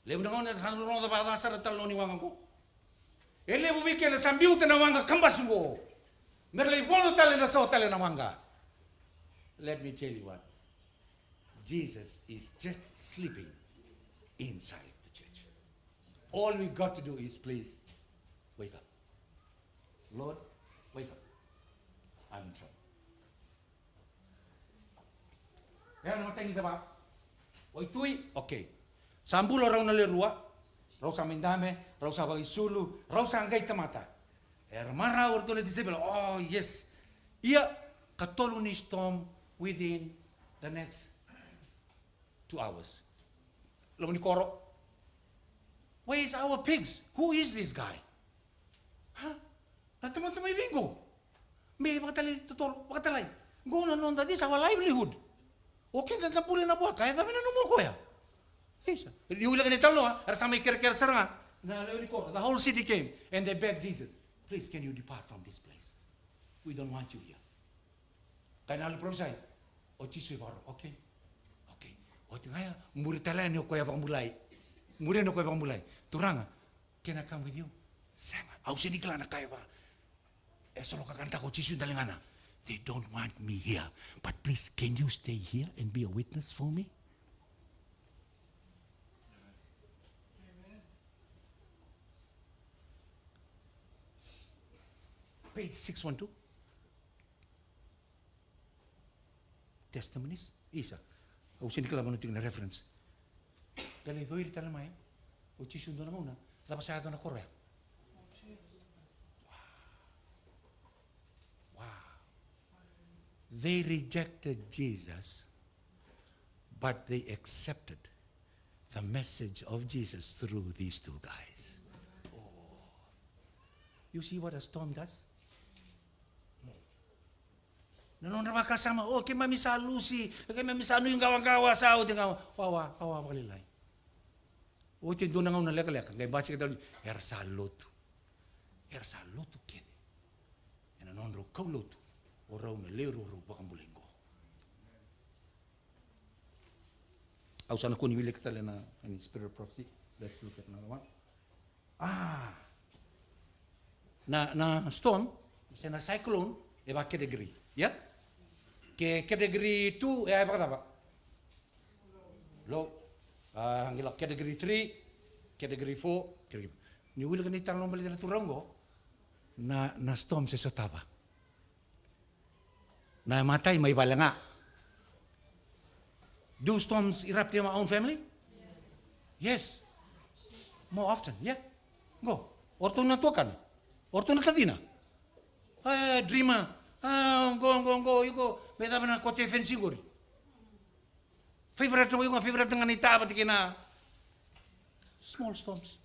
Lebu na ngauna tanu ronga ba da sara tal no ni wanga ko. Ele bu bike na sambiu te na wanga kambasu go. Merle bono tale na so tale na wanga. Let me tell you what. Jesus is just sleeping inside the church. All we got to do is please wake up. Lord, wake up. I'm in trouble. Kaya naman tayo ba? O itu'y, okay. Sambulo raw na lerua, raw sa mindame, raw sa bagisulu, raw sa anggay tamata. Mara orto na disable. Oh yes. Ia katolo ni storm within the next 2 hours. Lamu ni koro. Where is our pigs? Who is this guy? Huh? Natamay bingo. May pagkatali tutol, pagkatalay. Go na non that is our livelihood. Okay, na puli na buha. Kaya kami na numuko ya. Isa. Yung ilang ganito lo ha. Arsa may kira-kira sarang ha. The whole city came and they begged Jesus. Please, can you depart from this place? We don't want you here. Kaya nalipromisay. O chisoy baro. Okay. Okay. O tingaya, muritala niyo kuya bang mulay. Murin niyo kuya bang mulay. Turanga, can I come with you? Sama. Au sinikla na kaya ba? Solo kakanta ko chisoy dalingana. They don't want me here. But please, can you stay here and be a witness for me? Page 612. Testimonies. Isa. O sinikla mo natin na reference. Dali doy rin talamay. O chisundo na muna. Tapos sayado na korya. They rejected Jesus, but they accepted the message of Jesus through these two guys. Oh. You see what a storm does? Nanon na kasama, oh, kay mamisa Lucy, kay mamisa ano yung gawa-gawa sa audin gawa. Wawa makalilay. O ito doon na nga unalek-lek, kay basi kita, ersa loto kini. Yan nanon ro kau loto. O raw na lero bakang bulingo. Au sana ko niwili kita na any spirit of prophecy. Let's look at another one. Na storm, sa na cyclone, eba category. Yeah? Category 2, apa kata Pak? Low. Anggila category 3, category 4, niwili ka ni tanong balik na turanggo, na storm sa sotaba. Na matay may bala nga. Do storms erupt in our own family? Yes. More often, yeah. Go. Orto na tukan. Orto na kadina. Dreamer. Go. You go. Beta na kote fencing gori. Favorite mo favorite nga nita pati kina. Small storms.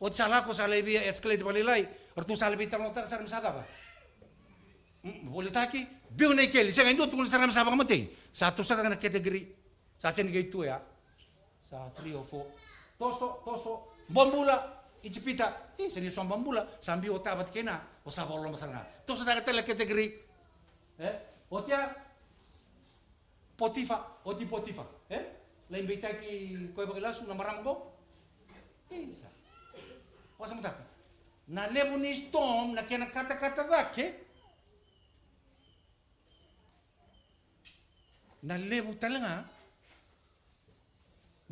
O sala ko sa lebi escalate balilay. Orto sa lebi tarong sa ramsada ba? Boleh taki, biar naik keli. Saya itu tulis saram sabang mati. Satu sa na category. Sa senigay itu ya. Sa 3 or 4. Toso. Bambula. Ijipita. Seni som bambula. Sambi otabat kena. O sa bolong masanga. Toso na katela category. Otia. Potifa. Lain beta ki koi bagilasu na maramgo. Isa. Wasa mutaka. Na lebu ni storm na kena kata-kata dake. Na lebu talaga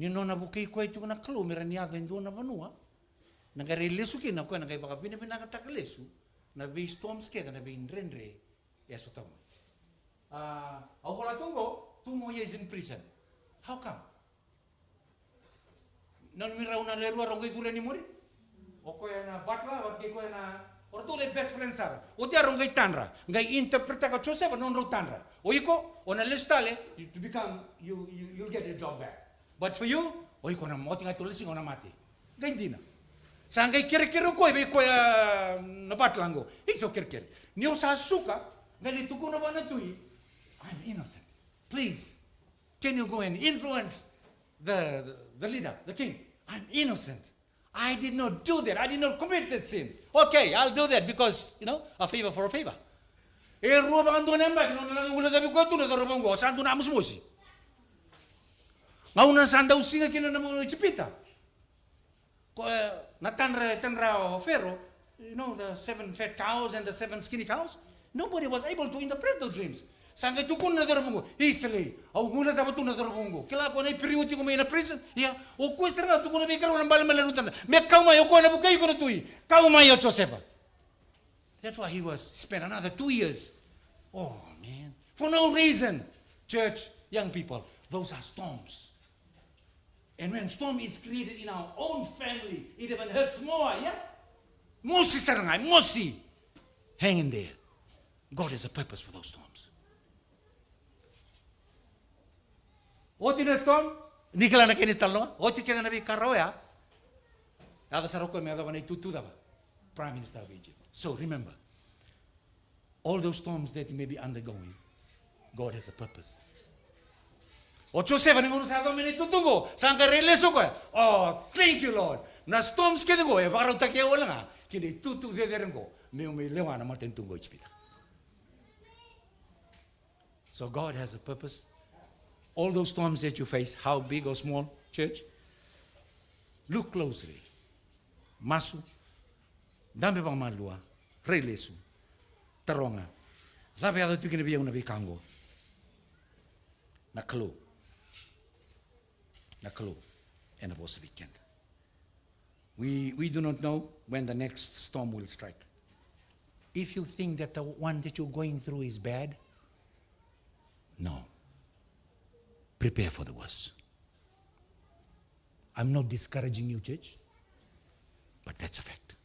ni nona bukai ko itu na kalo miraniada indo na banua na garelesu kina ko na kay baka pinaka takalesu na be storms ke na be renre ya so tamo au wala tungo 2 more years in prison. How come? Non mira una lerua rongai dure ni mori o ko na batla wat ko na orto le best friend sar o dia rongai tanra ngai interpreta ka chose non ro tanra o iko on a listale to become you'll get a job back, but for you o iko na moti ngai tulisi ona mati ngai dina sa ngai kere ko be ko na batlango iso kere ni o sa suka Ganito ko na ba na ito I'm innocent. Please, can you go and influence the leader, the king? I'm innocent. I did not do that. I did not commit that sin. Okay, I'll do that because, a favor for a favor. Ruba ang doon nembak, ulat sabi ko, ito na darabang ko, saan doon na amusmosi? Ngauna saan daw singa kinanamang Tevita. Natanra Pharaoh, the 7 fat cows and the 7 skinny cows. Nobody was able to interpret those dreams. Sangka tukun na darabong ko, easily. Au guna dapat tu na darabong ko. Kila ko na iperiuti ko may na prison. Ya, o ko isra tukun na bikaro ng bala malarutan. Me kau mai ko na bukai ko na tui. Kau mai Josefa. That's why he spent another 2 years. Oh man, for no reason. Church, young people, those are storms. And when storm is created in our own family, it even hurts more, yeah? Mosi sarangai, mosi. Hang in there. God has a purpose for those storms. Oti na storm, ni kala na kinital no? Oti kala na bi karoya. Ada saroko me ada bani tutu daba. Prime Minister of Egypt. So remember, all those storms that you may be undergoing, God has a purpose. O Joseph ni ngono sa do mini tutungo, sangka releso ko. Oh, thank you Lord. Na storms kede go e para utakia wala nga. Kini tutu de derengo. Me lewa na matentungo ichpita. So God has a purpose. All those storms that you face, how big or small, church, look closely. Masu, dame bang malua, relesu, taronga. Labi ada tu kena biar una bikango. Nakalo, and it was a weekend. We do not know when the next storm will strike. If you think that the one that you're going through is bad, no. Prepare for the worst. I'm not discouraging you, church, but that's a fact.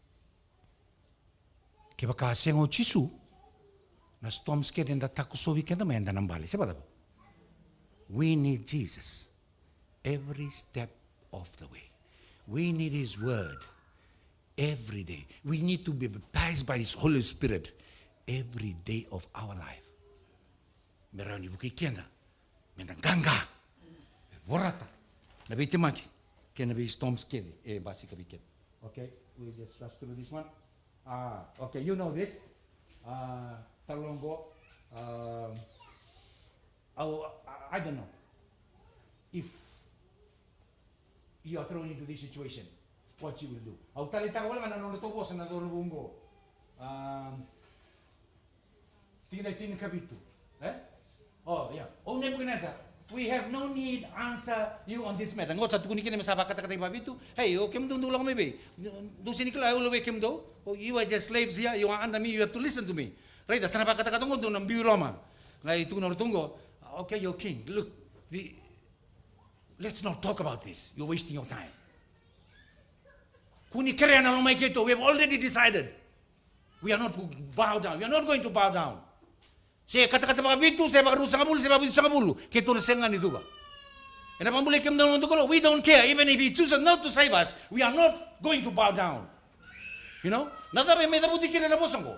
Kaya kasengo chisu na storms ke den dataku so weekend ma enda nambali. Sebab we need Jesus every step of the way. We need His word every day. We need to be baptized by His Holy Spirit every day of our life. Merani buki kenda. Menda ganga, borata, nabi timaki, ke nabi storms kedi, basika biket. Okay, we just rush through this one. Okay, you know this. Talongo, I don't know. If you are thrown into this situation, what you will do? Au talita wala na nono tobo sa nadorubungo. Tin kabitu, Oh yeah. Oh Nebuchadnezzar, we have no need answer you on this matter. Ngot sa tukuni kini masaba kata-kata babitu. Hey, o kem do lang me be. Do sini kala ulo kem do. Oh, you are just slaves here. You are under me. You have to listen to me. Right? Sana ba kata-kata ngo do nang biuroma. Ngai tunor tungo. Okay, you're king. Look, let's not talk about this. You're wasting your time. Kuni kere na lomay keto. We have already decided. We are not bow down. We are not going to bow down. Saya kata-kata mga bitu, saya bakaru sa kabulu, saya babitu sa kabulu. Kito na sengan ito ba? And if ambulay kem down to we don't care. Even if He chooses not to save us, we are not going to bow down. You know? Nada may dabuti kina na bosan ko.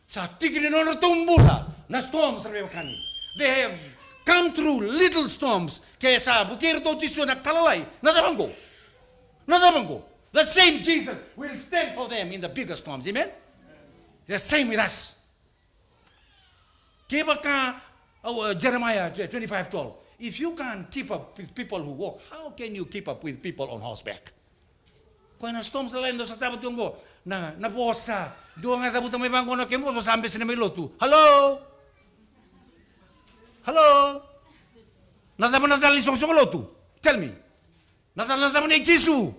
Sa tikin na tumbula na storms sa kani. They have come through little storms. Kaya sa bukir to chisu na kalalay. Nada bangko. The same Jesus will stand for them in the bigger storms. Amen? The same with us. Jeremiah 25:12. If you can't keep up with people who walk, how can you keep up with people on horseback? Kung na storm sa lain do sa tabat yung go na bosa doon nga tabutan may bangko na kemo so sampai sini may lotu. Hello. Nataman natali song lotu. Tell me. Nataman ni Jesus.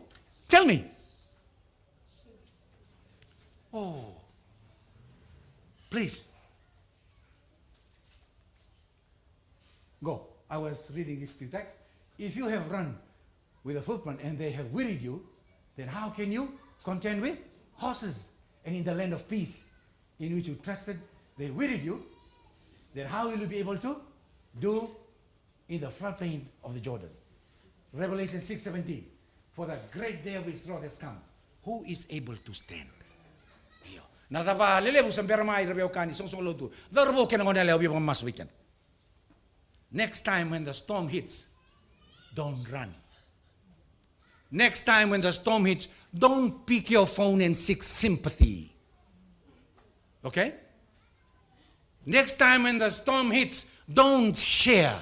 Tell me. Oh. Please. Go. I was reading this text. If you have run with a footman and they have wearied you, then how can you contend with horses? And in the land of peace in which you trusted, they wearied you, then how will you be able to do in the floodplain of the Jordan? Revelation 6:17. For the great day of His wrath has come. Who is able to stand? Natapa lele bu sambera mai rebe kani song lotu. Darbo kena ngone le obi mas weekend. Next time when the storm hits, don't run. Next time when the storm hits, don't pick your phone and seek sympathy. Okay? Next time when the storm hits, don't share.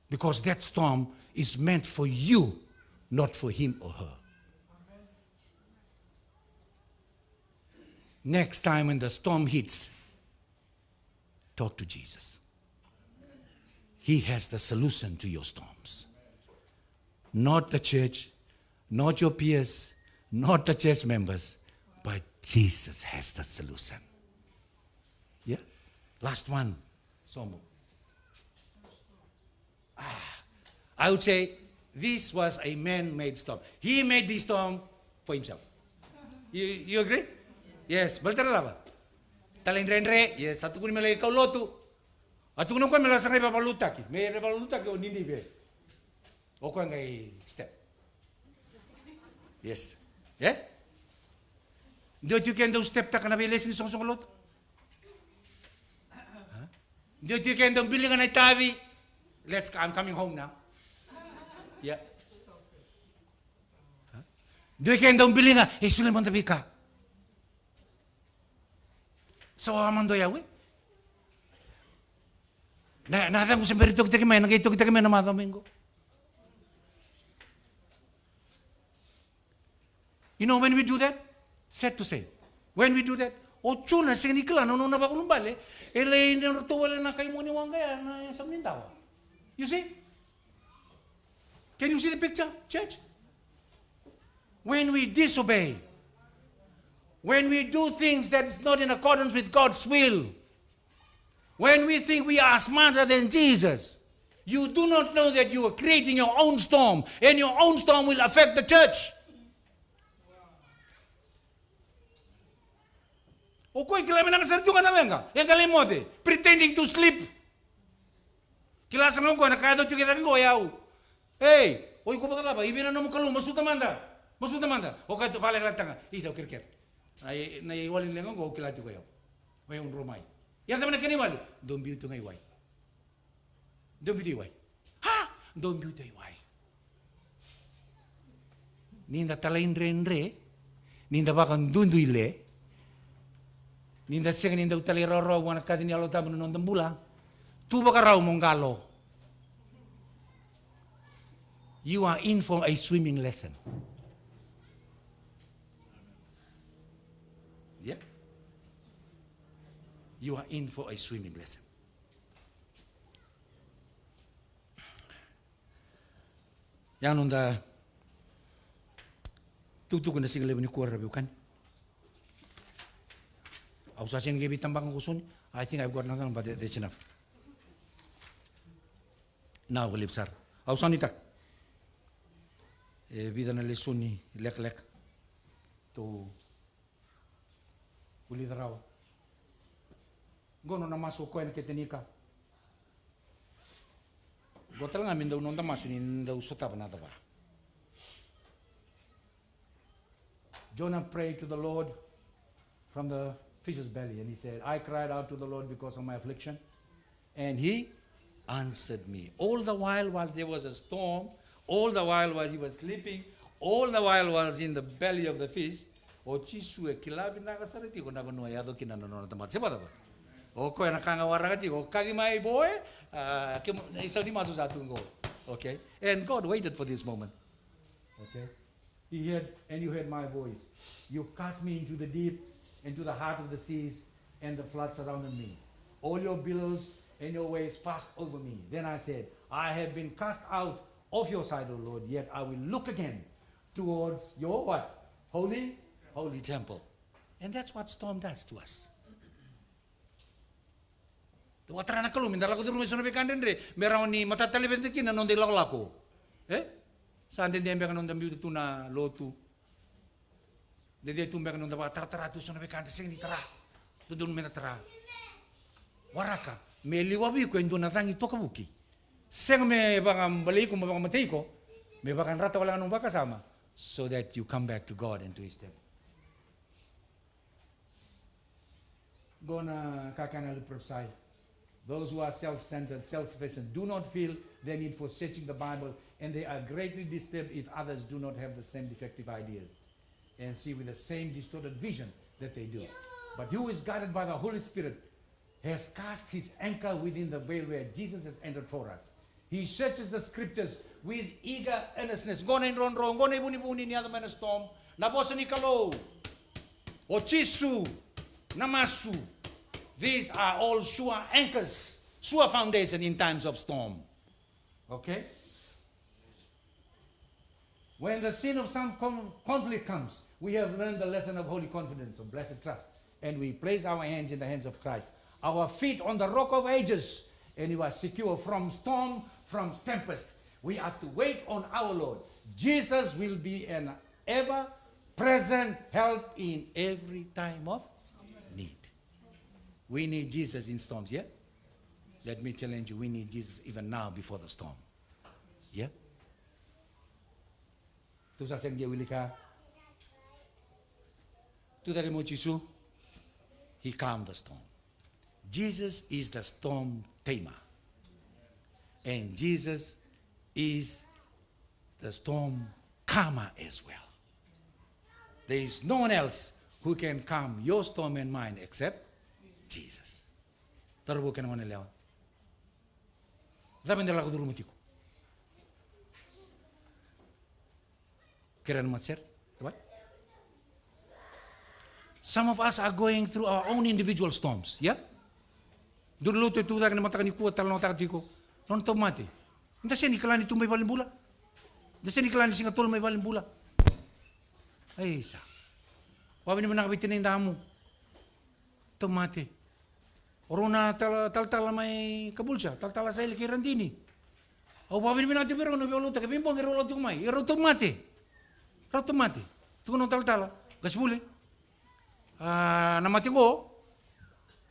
Because that storm is meant for you, not for him or her. Next time when the storm hits, talk to Jesus. He has the solution to your storms. Not the church, not your peers, not the church members, but Jesus has the solution. Yeah? Last one. Somo. I would say this was a man-made storm. He made this storm for himself. You agree? Yes. Baltara ba? Talindrenre, yes. Satu kuni melay kaulotu. At kung ko mela sangai papalutaki. May papalutaki o nindi be. O ko ngay step. Yes. Yeah? Don't you can do step ta kana beles ni song lot? Don't you can do bilingan ay tabi? I'm coming home now. Yeah. Do you can do bilingan? Hey, sulit mo tabi ka. So amando yawe. Na ko siyempre ito kita kami, nag-ito kita kami na mga domingo. You know when we do that? Sad to say. When we do that, ocho na siya nikla, no na ba kung bale, ele inutuwala na kayo mo ni Wangaya na sa Mindanao. You see? Can you see the picture, church? When we disobey, when we do things that is not in accordance with God's will, when we think we are smarter than Jesus, you do not know that you are creating your own storm, and your own storm will affect the church. Okoy kailangan nakasartukan na lang ka. Yang kalimote, pretending to sleep. Kilasan lang ko, nakado tiyo kita ko, ayaw. Hey, oy ko ba ba? Ibina no mo kalu, masuta manda. O kato pala kratanga, isaw kirker. Ay naiwalin lang ko, kilati ko yaw. May un romay. Yan naman nagkaniwali. Don't be ito ngay way. Don't be ito way. Ha? Don't be ito way. Ninda talain renre, ninda bakang dunduile, ninda siya ninda utali roro, wana kadini alo tamo non tambula, tu baka raw mong galo. You are in for a swimming lesson. Yeah? You are in for a swimming lesson. Yan onda tutukun na sigla ni kuara bukan. Aku saja yang gibi tambang kusun. I think I've got nothing, but that's enough. Now we live sir. Aku sanita. Vida na lesoni lek to uli darawa. Gono na masuk ko en ketenika. Gotal nga min daw nonda masu ni daw sota pa nata ba. Jonah prayed to the Lord from the fish's belly and he said, I cried out to the Lord because of my affliction and he answered me. All the while there was a storm, all the while he was sleeping, all the while was in the belly of the fish, o chisu e kilabi nakasariti ko nagono yado kinanono tamat sebada ba. O ko na kanga waragati ko kagi mai boy isa di matu satu ngo. Okay? And God waited for this moment. Okay? He heard and you heard my voice. You cast me into the deep, into the heart of the seas, and the flood surrounded me. All your billows and your waves passed over me. Then I said, I have been cast out of your sight, O Lord, yet I will look again towards your what? Holy temple. And that's what storm does to us. Watrana kalu minta laku tiru mesono bekandendre merau ni matatali bentekin non de laku. Sande de embe kanon dambiu tuna lotu. De de tumbe kanon da tara tu sono bekande sing ni tara. Dudun mena tara. Waraka me liwabi ko endo natangi toka buki. Seng me bakam balik ko bakam matay ko. Me bakan rata wala kanong baka sama so that you come back to God and to his temple. gonna kakana prophesy. Those who are self-centered, self-sufficient, do not feel their need for searching the Bible, and they are greatly disturbed if others do not have the same defective ideas and see with the same distorted vision that they do. But who is guided by the Holy Spirit has cast his anchor within the veil where Jesus has entered for us. He searches the scriptures with eager earnestness. Gona in ronro, gona ibuni-buni ni adam na storm. Nabosa ni kalo. O chisu, namasu. These are all sure anchors, sure foundation in times of storm. Okay? When the sin of some conflict comes, we have learned the lesson of holy confidence, of blessed trust, and we place our hands in the hands of Christ, our feet on the rock of ages, and we are secure from storm, from tempest. We are to wait on our Lord. Jesus will be an ever-present help in every time of need. We need Jesus in storms, yeah? Let me challenge you, we need Jesus even now before the storm. Yeah? Tu sa sen wilika. Tu dari mo Jisu. He calmed the storm. Jesus is the storm tamer. And Jesus is the storm calmer as well. There is no one else who can calm your storm and mine except Jesus. Tarbo ka naman nila. Dapat nila ko durumutiku. Kira naman sir? What? Some of us are going through our own individual storms. Yeah? Dulu tu tu dah kena mata kani kuat talon tak tiko. Non to mati. Nda sini kalani tu may balimbula. Nda sini kalani singatol may balimbula. Ay sa. Wabi ni manakabitin na indamu. To mati. Orona tal may kabulsa, tal sa ili kirandini. O wabi ni manati pero no biolo ta kabimbo ngero lo tumay. Ero to mati. Ero to mati. Tu no tal gasbuli. Namati ko.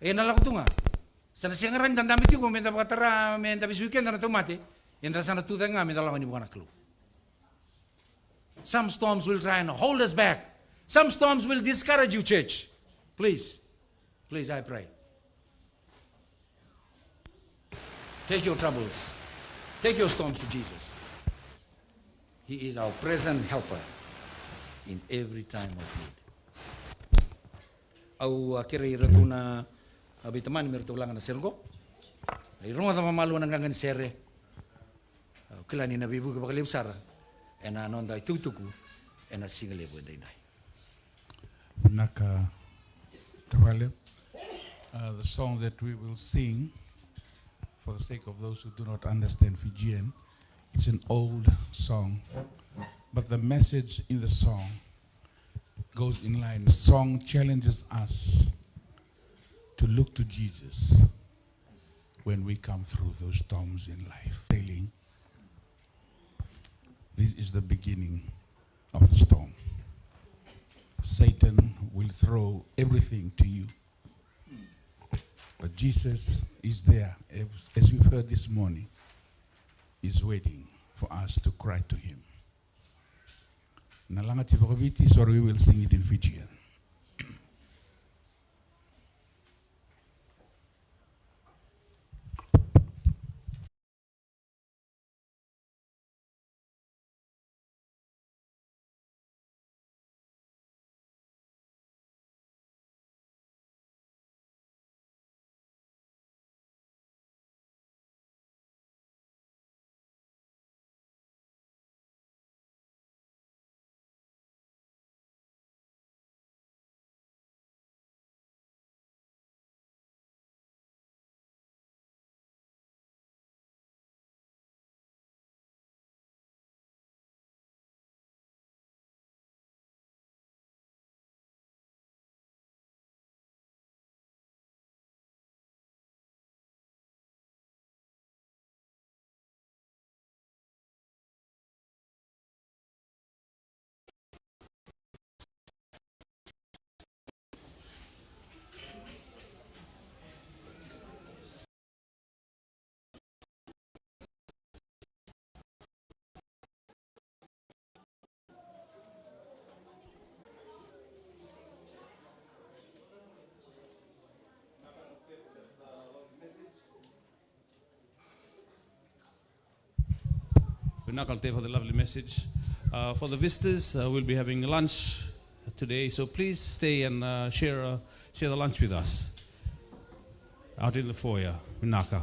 Nalako tunga. Sana siya ngaran dan damit ko menda bakatara menda bis weekend na to mati. Yanda sana tu nga menda lawan ni bukan clue. Some storms will try and hold us back. Some storms will discourage you, church. Please, I pray. Take your troubles. Take your storms to Jesus. He is our present helper in every time of need. Au akhirnya ira na abi teman mir tulang na sergo. Ai ronga ta mamalu nang gangan sere. Kilani na bibu ka bakalipsar. Ena non dai tutuku ena single bo dai dai. Naka Tawale, the song that we will sing, for the sake of those who do not understand Fijian, it's an old song, but the message in the song goes in line. The song challenges us to look to Jesus when we come through those storms in life. Sailing, this is the beginning of the storm. Satan will throw everything to you. But Jesus is there, as we've heard this morning, is waiting for us to cry to him. Nalanga tivakaviti, so we will sing it in Fijian. Vinaka for the lovely message. For the visitors, we'll be having lunch today, so please stay and share the lunch with us out in the foyer. Vinaka.